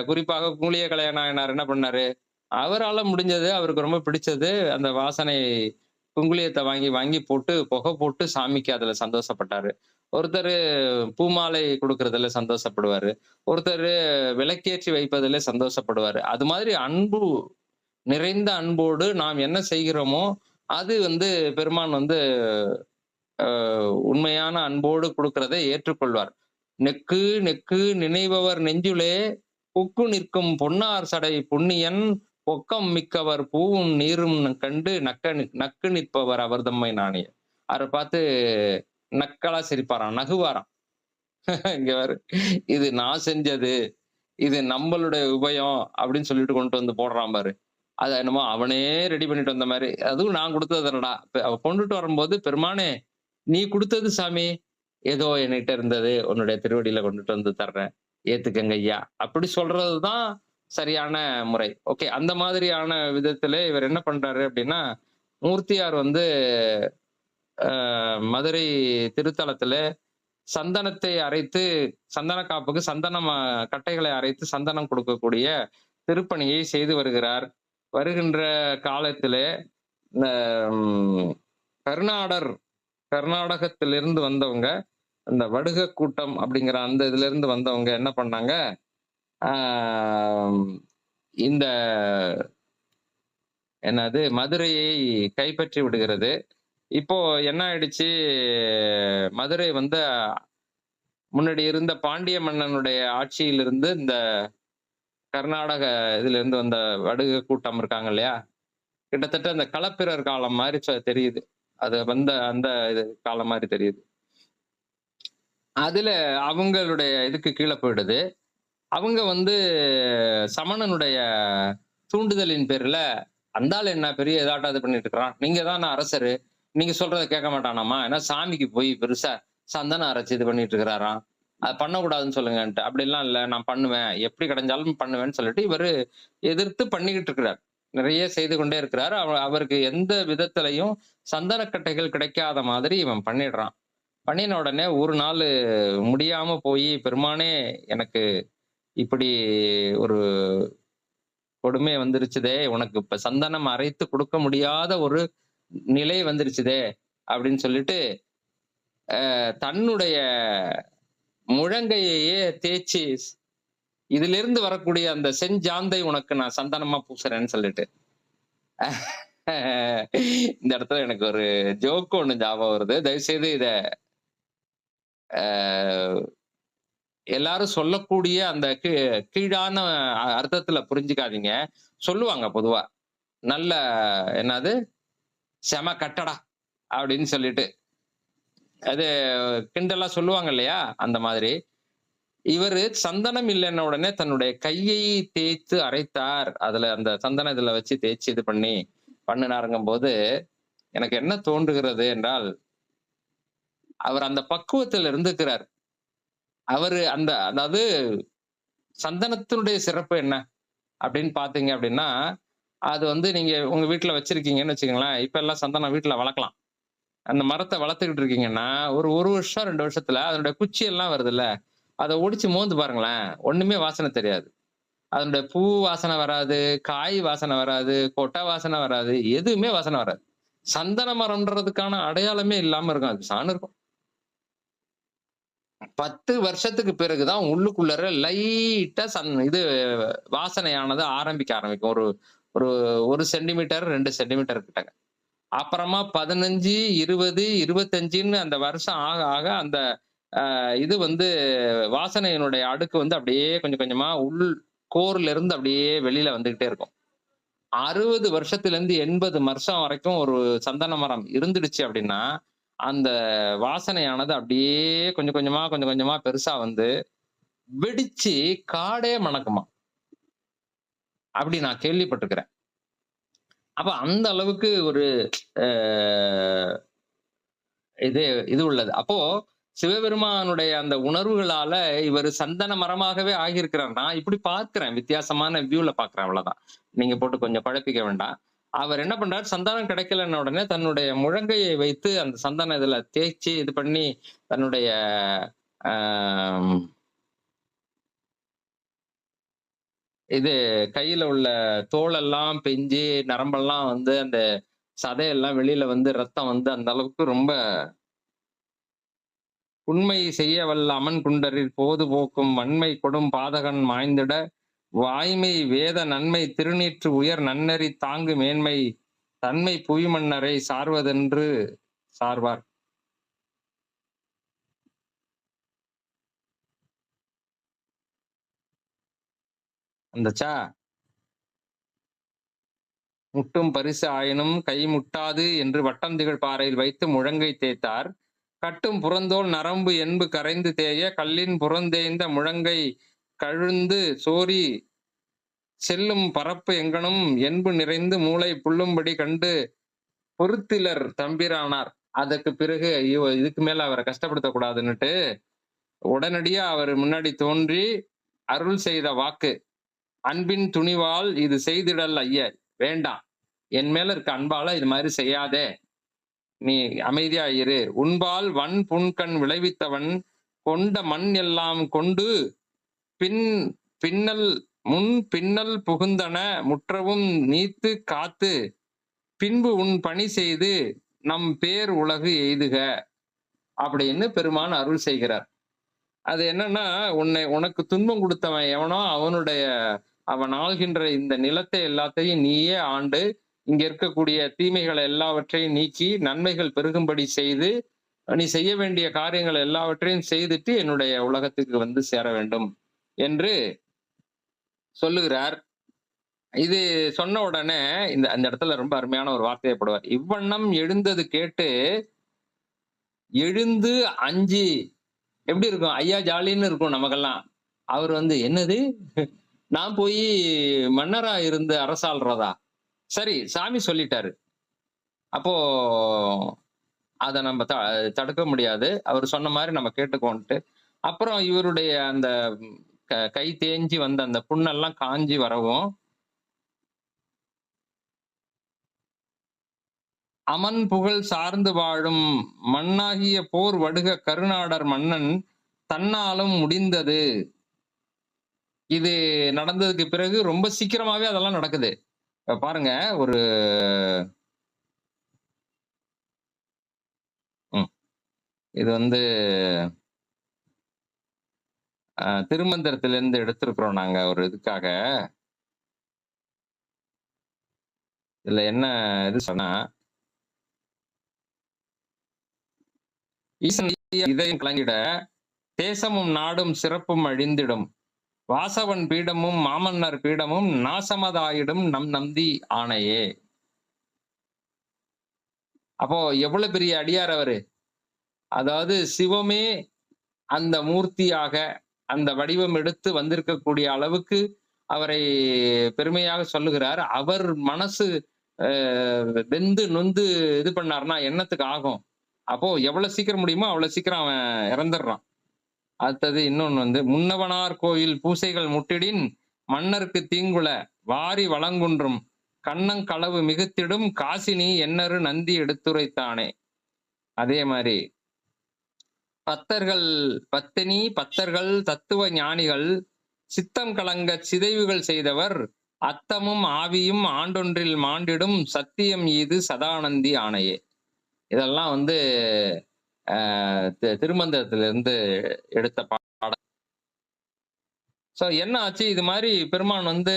குறிப்பாக கூலிய கலைய நாயனார் என்ன பண்ணாரு? அவரால முடிஞ்சது, அவருக்கு ரொம்ப பிடிச்சது அந்த வாசனை குங்குளியத்தை வாங்கி வாங்கி போட்டு புகை போட்டு சாமிக்கு அதுல சந்தோஷப்பட்டாரு. ஒருத்தர் பூமாலை கொடுக்கறதுல சந்தோஷப்படுவாரு, ஒருத்தர் விளக்கேற்றி வைப்பதிலே சந்தோஷப்படுவாரு. அது மாதிரி அன்பு நிறைந்த அன்போடு நாம் என்ன செய்கிறோமோ அது வந்து பெருமான் வந்து உண்மையான அன்போடு கொடுக்கிறதை ஏற்றுக்கொள்வார். நெக்கு நெக்கு நினைபவர் நெஞ்சுளே புக்கு நிற்கும் பொன்னார் சடை புண்ணியன் பொக்கம் மிக்கவர் பூவும் நீரும் கண்டு நக்கு நிற்பவர் அவர் தம்மை நாணிய. அவரை பார்த்து நக்கலா சிரிப்பாராம், நகுவாராம். இங்க வேறு இது நான் செஞ்சது, இது நம்மளுடைய உபயம் அப்படின்னு சொல்லிட்டு கொண்டு வந்து போடுறான் பாரு. அது என்னமோ அவனே ரெடி பண்ணிட்டு வந்த மாதிரி. அதுவும் நான் கொடுத்ததுடா. அவ கொண்டுட்டு வரும்போது, பெருமானே நீ கொடுத்தது சாமி, ஏதோ என்கிட்ட இருந்தது, உன்னுடைய திருவடியில கொண்டுட்டு வந்து தர்றேன், ஏத்துக்கங்க ஐயா அப்படி சொல்றதுதான் சரியான முறை. ஓகே, அந்த மாதிரியான விதத்துல இவர் என்ன பண்றாரு அப்படின்னா, மூர்த்தியார் வந்து மதுரை திருத்தலத்துல சந்தனத்தை அரைத்து, சந்தன காப்புக்கு சந்தனம் கட்டைகளை அரைத்து சந்தனம் கொடுக்கக்கூடிய திருப்பணியை செய்து வருகிறார். வருகின்ற காலத்திலே இந்த கர்நாடகத்திலிருந்து வந்தவங்க, இந்த வடுக கூட்டம் அப்படிங்கிற அந்த இதுல இருந்து வந்தவங்க என்ன பண்ணாங்க, இந்த என்னது மதுரையை கைப்பற்றி விடுகிறது. இப்போ என்ன ஆயிடுச்சு, மதுரை வந்து முன்னாடி இருந்த பாண்டிய மன்னனுடைய ஆட்சியிலிருந்து இந்த கர்நாடக இதுல இருந்து வந்த வடுக கூட்டம் இருக்காங்க இல்லையா, கிட்டத்தட்ட அந்த களப்பிரர் காலம் மாதிரி தெரியுது. அது வந்த அந்த இது காலம் மாதிரி தெரியுது. அதுல அவங்களுடைய இதுக்கு கீழே போயிடுது. அவங்க வந்து சமணனுடைய தூண்டுதலின் பேர்ல, அந்தாள் என்ன பெரிய ஏதாட்டாவது பண்ணிட்டு இருக்கிறான், நீங்க தான் அரசரு, நீங்க சொல்றதை கேட்க மாட்டானாமா, ஏன்னா சாமிக்கு போய் பெருசா சந்தனம் அரைச்சு இது பண்ணிட்டு இருக்கிறாராம், அது பண்ணக்கூடாதுன்னு சொல்லுங்கன்ட்டு. அப்படிலாம் இல்லை, நான் பண்ணுவேன், எப்படி கிடைஞ்சாலும் பண்ணுவேன்னு சொல்லிட்டு இவரு எதிர்த்து பண்ணிக்கிட்டு இருக்கிறார். நிறைய செய்து கொண்டே இருக்கிறார். அவருக்கு எந்த விதத்திலையும் சந்தனக்கட்டைகள் கிடைக்காத மாதிரி இவன் பண்ணிடுறான். பண்ணின உடனே ஒரு நாள் முடியாம போய், பெருமானே எனக்கு இப்படி ஒரு கொடுமை வந்துருச்சுதே, உனக்கு இப்ப சந்தனம் அரைத்து கொடுக்க முடியாத ஒரு நிலை வந்துருச்சுதே அப்படின்னு சொல்லிட்டு தன்னுடைய முழங்கையையே தேய்ச்சி இதுல இருந்து வரக்கூடிய அந்த செஞ்சாந்தை உனக்கு நான் சந்தனமா பூசுறேன்னு சொல்லிட்டு இந்த இடத்துல எனக்கு ஒரு ஜோக் ஒண்ணு ஞாபகம் வருது. தயவு செய்து இத எல்லாரும் சொல்லக்கூடிய அந்த கீழான அர்த்தத்துல புரிஞ்சுக்காதீங்க. சொல்லுவாங்க பொதுவா. நல்ல என்னது செம கட்டடா அப்படின்னு சொல்லிட்டு. அது கிண்டலா சொல்லுவாங்க இல்லையா? அந்த மாதிரி. இவரு சந்தனம் இல்லன்ன உடனே தன்னுடைய கையை தேய்த்து அரைத்தார். அதுல அந்த சந்தன இதுல வச்சு தேய்ச்சு இது பண்ணி பண்ணுனாருங்கும்போது, எனக்கு என்ன தோன்றுகிறது என்றால், அவர் அந்த பக்குவத்தில் இருந்துக்கிறார். அவரு அந்த அதாவது சந்தனத்தினுடைய சிறப்பு என்ன? அப்படின்னு பார்த்தீங்க அப்படின்னா, அது வந்து நீங்க உங்க வீட்ல வச்சிருக்கீங்கன்னு வச்சுக்கங்களேன். இப்ப எல்லாம் சந்தனம் வீட்ல வளர்க்கலாம். அந்த மரத்த வளர்த்துக்கிட்டு இருக்கீங்கன்னா, ஒரு 1 வருஷம், 2 வருஷத்துல அதனுடைய குச்சி எல்லாம் வருதுல்ல, அத ஒடிச்சு மோந்து பாருங்களேன். ஒண்ணுமே வாசனை தெரியாது. அதனுடைய பூ வாசனை வராது, காய் வாசனை வராது, கொட்டை வாசனை வராது, எதுவுமே வாசனை வராது. சந்தன மரம்ன்றதுக்கான அடையாளமே இல்லாம இருக்கும். அது சாணு இருக்கும். 10 வருஷத்துக்கு பிறகு தான் உள்ளுக்குள்ளார லைட்டா இது வாசனையானது ஆரம்பிக்க ஆரம்பிக்கும். ஒரு ஒரு 1 சென்டிமீட்டர், 2 சென்டிமீட்டர் கிட்டங்க. அப்புறமா 15, 20, 25ன்னு அந்த வருஷம் ஆக ஆக அந்த இது வந்து வாசனையினுடைய அடுக்கு வந்து அப்படியே கொஞ்சம் கொஞ்சமா கோர்ல இருந்து அப்படியே வெளியில வந்துகிட்டே இருக்கும். 60 வருஷத்திலிருந்து 80 வருஷம் வரைக்கும் ஒரு சந்தன மரம் இருந்துடுச்சு அப்படின்னா, அந்த வாசனையானது அப்படியே கொஞ்சம் கொஞ்சமா, கொஞ்சம் கொஞ்சமா பெருசா வந்து வெடிச்சு காடே மணக்குமாம். அப்படி நான் கேள்விப்பட்டிருக்கிறேன். அப்ப அந்த அளவுக்கு ஒரு அ இது இது உள்ளது. அப்போ சிவபெருமானுடைய அந்த உணர்வுகளால இவரு சந்தன மரமாகவே ஆகியிருக்கிறார். நான் இப்படி பார்க்கிறேன். வித்தியாசமான வியூல பார்க்கிறேன் அவ்வளவுதான். நீங்க போட்டு கொஞ்சம் குழப்பிக்க வேண்டாம். அவர் என்ன பண்றாரு, சந்தானம் கிடைக்கலன்ன உடனே தன்னுடைய முழங்கையை வைத்து அந்த சந்தன இதுல தேய்ச்சு இது பண்ணி தன்னுடைய ஆ இது கையில உள்ள தோலெல்லாம் பிஞ்சு, நரம்பெல்லாம் வந்து அந்த சதையெல்லாம் வெளியில வந்து ரத்தம் வந்து அந்த அளவுக்கு ரொம்ப உண்மை செய்ய வல்ல அமன் குண்டரில் போது போக்கும் வன்மை கொடும் பாதகன் மாய்ந்திட வாய்மை வேத நன்மை திருநீற்று உயர் நன்னறி தாங்கு மேன்மை தன்மை புவிமன்னரை சார்வதென்று சார்வார். அந்தச்சா முட்டும் பரிசு ஆயினும் கை முட்டாது என்று வட்டம் திகழ் பாறையில் வைத்து முழங்கை தேய்த்தார். கட்டும் புறந்தோல் நரம்பு என்பு கரைந்து தேய கல்லின் புறந்தேய்ந்த முழங்கை கழுந்து சோரி செல்லும் பரப்பு எங்கனும் என்பு நிறைந்து மூளை புல்லும்படி கண்டு பொறுத்திலர் தம்பிரானார். அதற்கு பிறகு ஐயோ இதுக்கு மேல அவரை கஷ்டப்படுத்தக் கூடாதுன்னுட்டு உடனடியா அவர் முன்னாடி தோன்றி அருள் செய்த வாக்கு, அன்பின் துணிவால் இது செய்திடல் ஐய, வேண்டாம், என் மேல இருக்க அன்பால இது மாதிரி செய்யாதே, நீ அமைதியா இரு. உன்பால் வன் புன்கண் விளைவித்தவன் கொண்ட மண் எல்லாம் கொண்டு பின் பின்னல் முன் பின்னல் புகுந்தன முற்றவும் நீத்து காத்து பின்பு உன் பணி செய்து நம் பேர் உலகு எய்துக அப்படின்னு பெருமான் அருள் செய்கிறார். அது என்னன்னா, உனக்கு துன்பம் கொடுத்தவன் எவனோ அவன் ஆள்கின்ற இந்த நிலத்தை எல்லாத்தையும் நீயே ஆண்டு இங்க இருக்கக்கூடிய தீமைகள் எல்லாவற்றையும் நீக்கி நன்மைகள் பெருகும்படி செய்து நீ செய்ய வேண்டிய காரியங்கள் எல்லாவற்றையும் செய்துட்டு என்னுடைய உலகத்துக்கு வந்து சேர வேண்டும் என்று சொல்லுகிறார். இது சொன்ன உடனே அந்த இடத்துல ரொம்ப அருமையான ஒரு வார்த்தையை போடுவார். இவ்வண்ணம் எழுந்தது கேட்டு எழுந்து அஞ்சி எப்படி இருக்கும், ஐயா ஜாலின்னு இருக்கும் நமக்கெல்லாம். அவர் வந்து என்னது, நான் போய் மன்னரா இருந்து அரசாள்றதா, சரி சாமி சொல்லிட்டாரு, அப்போ அதை நம்ம தடுக்க முடியாது, அவர் சொன்ன மாதிரி நம்ம கேட்டுக்கோன்ட்டு அப்புறம் இவருடைய அந்த கை தேஞ்சி வந்த அந்த புண்ணெல்லாம் காஞ்சி வரவும் அமன் புகழ் சார்ந்து வாழும் மண்ணாகிய போர் வடுக கருநாடர் மன்னன் தன்னாலும் முடிந்தது. இது நடந்ததுக்கு பிறகு ரொம்ப சீக்கிரமாவே அதெல்லாம் நடக்குது. பாருங்க, ஒரு இது வந்து திருமந்திரத்திலிருந்து எடுத்திருக்கிறோம் நாங்க ஒரு இதுக்காக. இதுல என்ன இது சொன்னா, ஈசன் இதயம் கலங்கிட தேசமும் நாடும் சிறப்பும் அழிந்திடும். வாசவன் பீடமும் மாமன்னர் பீடமும் நாசமதாயிடும் நம் நந்தி ஆணையே. அப்போ எவ்வளவு பெரிய அடியார் அவரு. அதாவது சிவமே அந்த மூர்த்தியாக அந்த வடிவம் எடுத்து வந்திருக்கக்கூடிய அளவுக்கு அவரை பெருமையாக சொல்லுகிறார். அவர் மனசு வெந்து நொந்து இது பண்ணாருன்னா என்னத்துக்கு ஆகும்? அப்போ எவ்வளவு சீக்கிரம் முடியுமோ அவ்வளவு சீக்கிரம் அவன் இறந்துடுறான். அடுத்தது இன்னொன்னு வந்து, முன்னவனார் கோயில் பூசைகள் முட்டிடின் மன்னருக்கு தீங்குல வாரி வளங்குன்றும் கண்ணங்களவு மிகுத்திடும் காசினி என்னரு நந்தி எடுத்துரைத்தானே. அதே மாதிரி பத்தர்கள் தத்துவ ஞானிகள் சித்தம் கலங்க சிதைவுகள் செய்தவர் அத்தமும் ஆவியும் ஆண்டொன்றில் மாண்டிடும் சத்தியம் ஈது சதானந்தி ஆணையே. இதெல்லாம் வந்து திருமந்திரத்திலிருந்து எடுத்த பாடம். சோ என்ன ஆச்சு? இது மாதிரி பெருமான் வந்து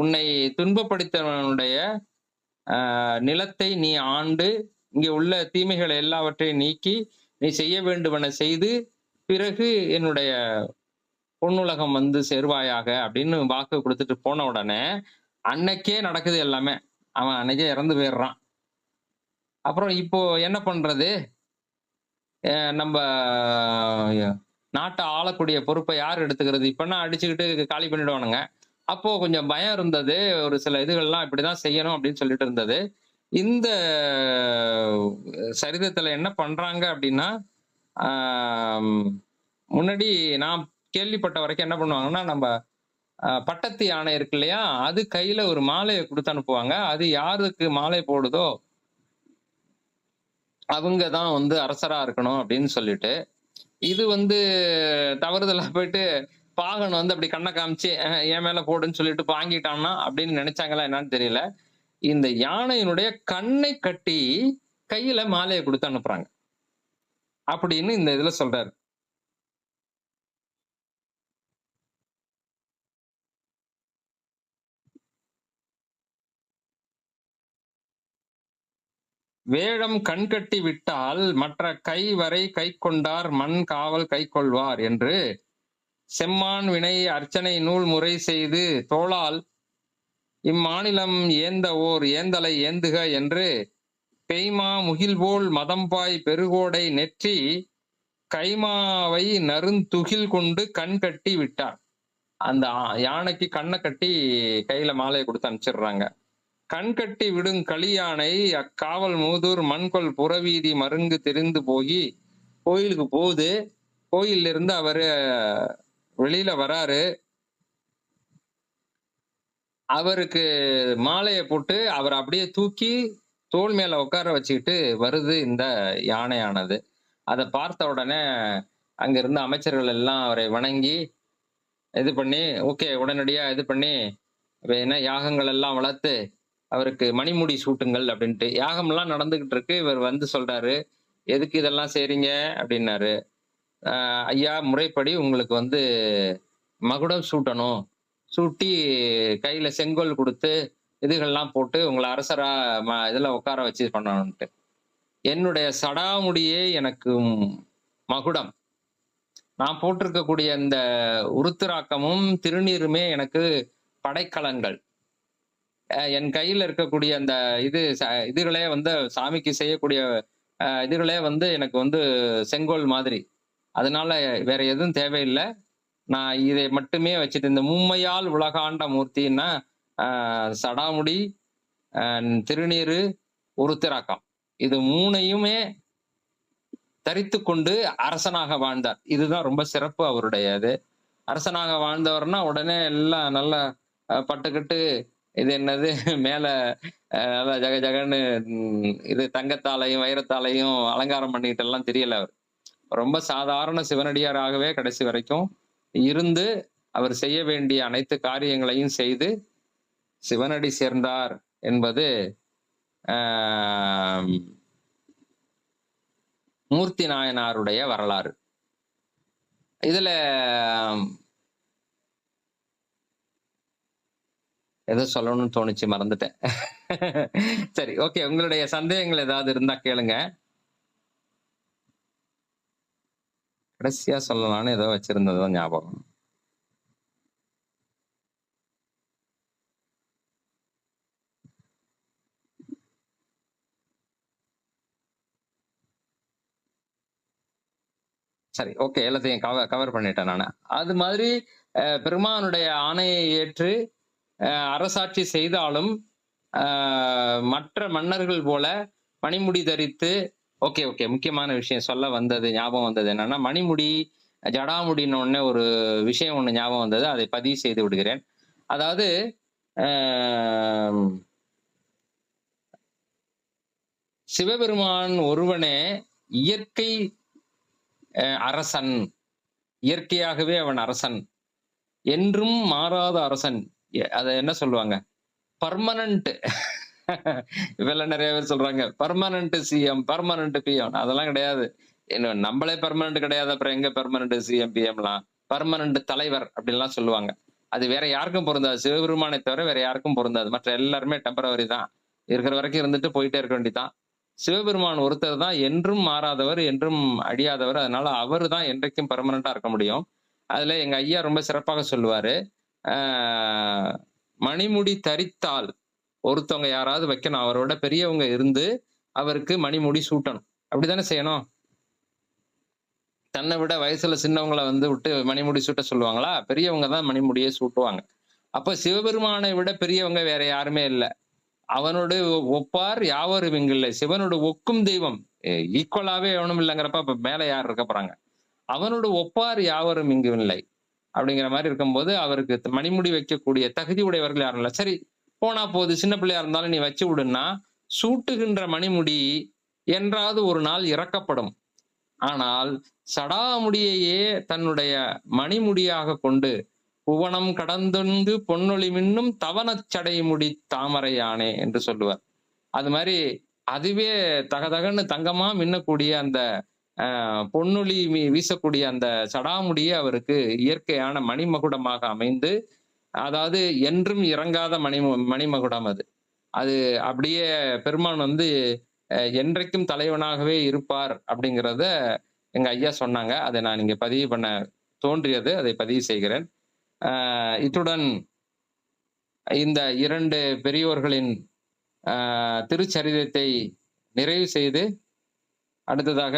உன்னை துன்பப்படுத்தவனுடைய நிலத்தை நீ ஆண்டு இங்கே உள்ள தீமைகள் எல்லாவற்றையும் நீக்கி நீ செய்ய வேண்டுவன செய்து பிறகு என்னுடைய பொன்னுலகம் வந்து சேர்வாயாக அப்படின்னு வாக்கு கொடுத்துட்டு போன உடனே அன்னைக்கே நடக்குது எல்லாமே. அவன் அன்னைக்கே இறந்து போயிடுறான். அப்புறம் இப்போ என்ன பண்றது? நம்ம நாட்டை ஆளக்கூடிய பொறுப்பை யார் எடுத்துக்கிறது? இப்பன்னா அடிச்சுக்கிட்டு காலி பண்ணிடுவானுங்க. அப்போ கொஞ்சம் பயம் இருந்தது. ஒரு சில இதுகள்லாம் இப்படிதான் செய்யணும் அப்படின்னு சொல்லிட்டு இருந்தது. இந்த சரிதத்துல என்ன பண்றாங்க அப்படின்னா, முன்னாடி நான் கேள்விப்பட்ட வரைக்கும் என்ன பண்ணுவாங்கன்னா, நம்ம பட்டத்து யானை இருக்கு இல்லையா, அது கையில ஒரு மாலையை கொடுத்து அனுப்புவாங்க. அது யாருக்கு மாலை போடுதோ அவங்க தான் வந்து அரசரா இருக்கணும் அப்படின்னு சொல்லிட்டு, இது வந்து தவறுதலா போயிட்டு பாகன் வந்து அப்படி கண்ணை காமிச்சு என் மேல போடுன்னு சொல்லிட்டு வாங்கிட்டான்னா அப்படின்னு நினைச்சாங்களா என்னன்னு தெரியல. இந்த யானையினுடைய கண்ணை கட்டி கையில மாலையை கொடுத்து அனுப்புறாங்க அப்படின்னு இந்த இதுல சொல்றாரு. வேடம் கண்கட்டி விட்டால் மற்ற கை வரை கை கொண்டார் மண் காவல் கை கொள்வார் என்று செம்மான் வினை அர்ச்சனை நூல் முறை செய்து தோளால் இம்மாநிலம் ஏந்த ஓர் ஏந்தலை ஏந்துக என்று பெய்மா முகில்போல் மதம்பாய் பெருகோடை நெற்றி கைமாவை நறுந்துகில் கொண்டு கண் கட்டி விட்டார். அந்த யானைக்கு கண்ணை கட்டி கையில மாலையை கொடுத்து அனுப்பிச்சிடுறாங்க. கண் கட்டி விடும் களியானை அக்காவல் மூதூர் மண்கொள் புறவீதி மருங்கு தெரிந்து போகி கோயிலுக்கு போகுது. கோயில்ல இருந்து அவரு வெளியில வராரு. அவருக்கு மாலையை போட்டு அவர் அப்படியே தூக்கி தோல் மேல உட்கார வச்சுக்கிட்டு வருது இந்த யானையானது. அதை பார்த்த உடனே அங்க இருந்த அமைச்சர்கள் எல்லாம் அவரை வணங்கி இது பண்ணி ஓகே உடனடியா இது பண்ணி என்ன யாகங்கள் எல்லாம் வளர்த்து அவருக்கு மணிமுடி சூட்டுங்கள் அப்படின்ட்டு யாகம் எல்லாம் நடந்துகிட்டு இருக்கு. இவர் வந்து சொல்றாரு, எதுக்கு இதெல்லாம் செய்றீங்க அப்படின்னாரு. ஐயா, முறைப்படி உங்களுக்கு வந்து மகுடம் சூட்டணும், சூட்டி கையில செங்கோல் கொடுத்து இதுகள்லாம் போட்டு உங்களை அரசரா இதுல உட்கார வச்சு பண்ணணும்ட்டு. என்னுடைய சடாமுடியே எனக்கு மகுடம், நான் போட்டிருக்கக்கூடிய இந்த உருத்திராக்கமும் திருநீருமே எனக்கு படைக்கலங்கள், என் கையில இருக்கக்கூடிய அந்த இதுகளே வந்து சாமிக்கு செய்யக்கூடிய இதுகளே வந்து எனக்கு வந்து செங்கோல் மாதிரி. அதனால வேற எதுவும் தேவையில்லை. நான் இதை மட்டுமே வச்சுட்டு இந்த மும்மையால் உலகாண்ட மூர்த்தின்னா சடாமுடி, திருநீரு, உருத்திராக்கம், இது மூணையுமே தரித்து கொண்டு அரசனாக வாழ்ந்தார். இதுதான் ரொம்ப சிறப்பு அவருடையது. அரசனாக வாழ்ந்தவர்னா உடனே எல்லாம் நல்லா பட்டுக்கிட்டு இது என்னது மேல நல்லா ஜக ஜகன்னு இது தங்கத்தாலையும் வைரத்தாலையும் அலங்காரம் பண்ணிட்டு எல்லாம் தெரியல. அவர் ரொம்ப சாதாரண சிவனடியாராகவே கடைசி வரைக்கும் இருந்து அவர் செய்ய வேண்டிய அனைத்து காரியங்களையும் செய்து சிவனடி சேர்ந்தார் என்பது மூர்த்தி நாயனாருடைய வரலாறு. இதுல ஏதோ சொல்லணும்னு தோணுச்சு, மறந்துட்டேன். சரி, ஓகே. உங்களுடைய சந்தேகங்கள் ஏதாவது இருந்தா கேளுங்க. கடைசியா சொல்லலாம்னு ஏதோ வச்சிருந்தது தான் ஞாபகம். சரி, ஓகே. எல்லாத்தையும் கவர் பண்ணிட்டேன் நானு. அது மாதிரி பெருமானுடைய ஆணையை ஏற்று அரசாட்சி செய்தாலும், அ மற்ற மன்னர்கள் போல மணிமுடி தரித்து ஓகே, ஓகே. முக்கியமான விஷயம் சொல்ல வந்தது, ஞாபகம் வந்தது என்னன்னா, மணிமுடி, ஜடாமுடின்ன உடனே ஒரு விஷயம் ஒண்ணு ஞாபகம் வந்தது. அதை பதிவு செய்து விடுகிறேன். அதாவது அ சிவபெருமான் ஒருவனே இயற்கை அரசன். இயற்கையாகவே அவன் அரசன். என்றும் மாறாத அரசன். அத என்ன சொல்லுவாங்க? பெர்மனன்ட். இப்பல்லாம் நெறைய பேர் சொல்றாங்க. Permanent CM, permanent PM. அதெல்லாம் கிடையாது. என்ன நம்மளே பெர்மனன்ட் கிடையாது. அப்புறம் எங்க பெர்மனன்ட் சிஎம், பிஎம்லாம்? பெர்மனன்ட் தலைவர் அப்படின்லாம் சொல்லுவாங்க. அது வேற யாருக்கும் பொருந்தாது. சிவபெருமானை தவிர வேற யாருக்கும் பொருந்தாது. மற்ற எல்லாருமே டெம்பரவரி தான். இருக்கிற வரைக்கும் இருந்துட்டு போயிட்டே இருக்க வேண்டியதுதான். சிவபெருமான் ஒருத்தர் தான் என்றும் மாறாதவர், என்றும் அழியாதவர். அதனால அவரு தான் என்றைக்கும் பெர்மனன்ட்டா இருக்க முடியும். அதுல எங்க ஐயா ரொம்ப சிறப்பாக சொல்லுவாரு. ஆ மணிமுடி தரித்தால் ஒருத்தவங்க யாராவது வைக்கணும். அவரோட பெரியவங்க இருந்து அவருக்கு மணிமுடி சூட்டணும். அப்படித்தானே செய்யணும்? தன்னை விட வயசுல சின்னவங்கள வந்து விட்டு மணிமுடி சூட்ட சொல்லுவாங்களா? பெரியவங்க தான் மணிமுடியே சூட்டுவாங்க. அப்ப சிவபெருமானை விட பெரியவங்க வேற யாருமே இல்ல. அவனோடு ஒப்பார் யாவரும் இங்கில்லை. சிவனோடு ஒக்கும் தெய்வம். ஈக்குவலாவே எவனும் இல்லங்கிறப்ப அப்ப மேல யார் இருக்க போறாங்க? அவனோடு ஒப்பார் யாவரும் இங்கு இல்லை. அப்படிங்கிற மாரி இருக்கும்போது, அவருக்கு மணிமுடி வைக்கக்கூடிய தகுதி உடையவர்கள் யாரும் இல்ல. சரி, போனா போது சின்ன பிள்ளையா இருந்தாலும் நீ வச்சு விடுன்னா, சூட்டுகின்ற மணிமுடி என்றாவது ஒரு நாள் இறக்கப்படும். ஆனால் சடாமுடியையே தன்னுடைய மணிமுடியாக கொண்டு புவனம் கடந்தொன்று பொன்னொளி மின்னும் தவனச் சடைமுடி தாமரையானே என்று சொல்லுவார். அது மாரி அதுவே தகதகன்னு தங்கமா மின்னக்கூடிய அந்த பொன்னொளி வீசக்கூடிய அந்த சடாமுடியே அவருக்கு இயற்கையான மணிமகுடமாக அமைந்து, அதாவது என்றும் இறங்காத மணிமகுடம் அது. அது அப்படியே பெருமான் வந்து என்றைக்கும் தலைவனாகவே இருப்பார் அப்படிங்கிறத எங்க ஐயா சொன்னாங்க. அதை நான் இங்க பதிவு பண்ண தோன்றியது. அதை பதிவு செய்கிறேன். இத்துடன் இந்த 2 பெரியோர்களின் திருச்சரிதத்தை நிறைவு செய்து, அடுத்ததாக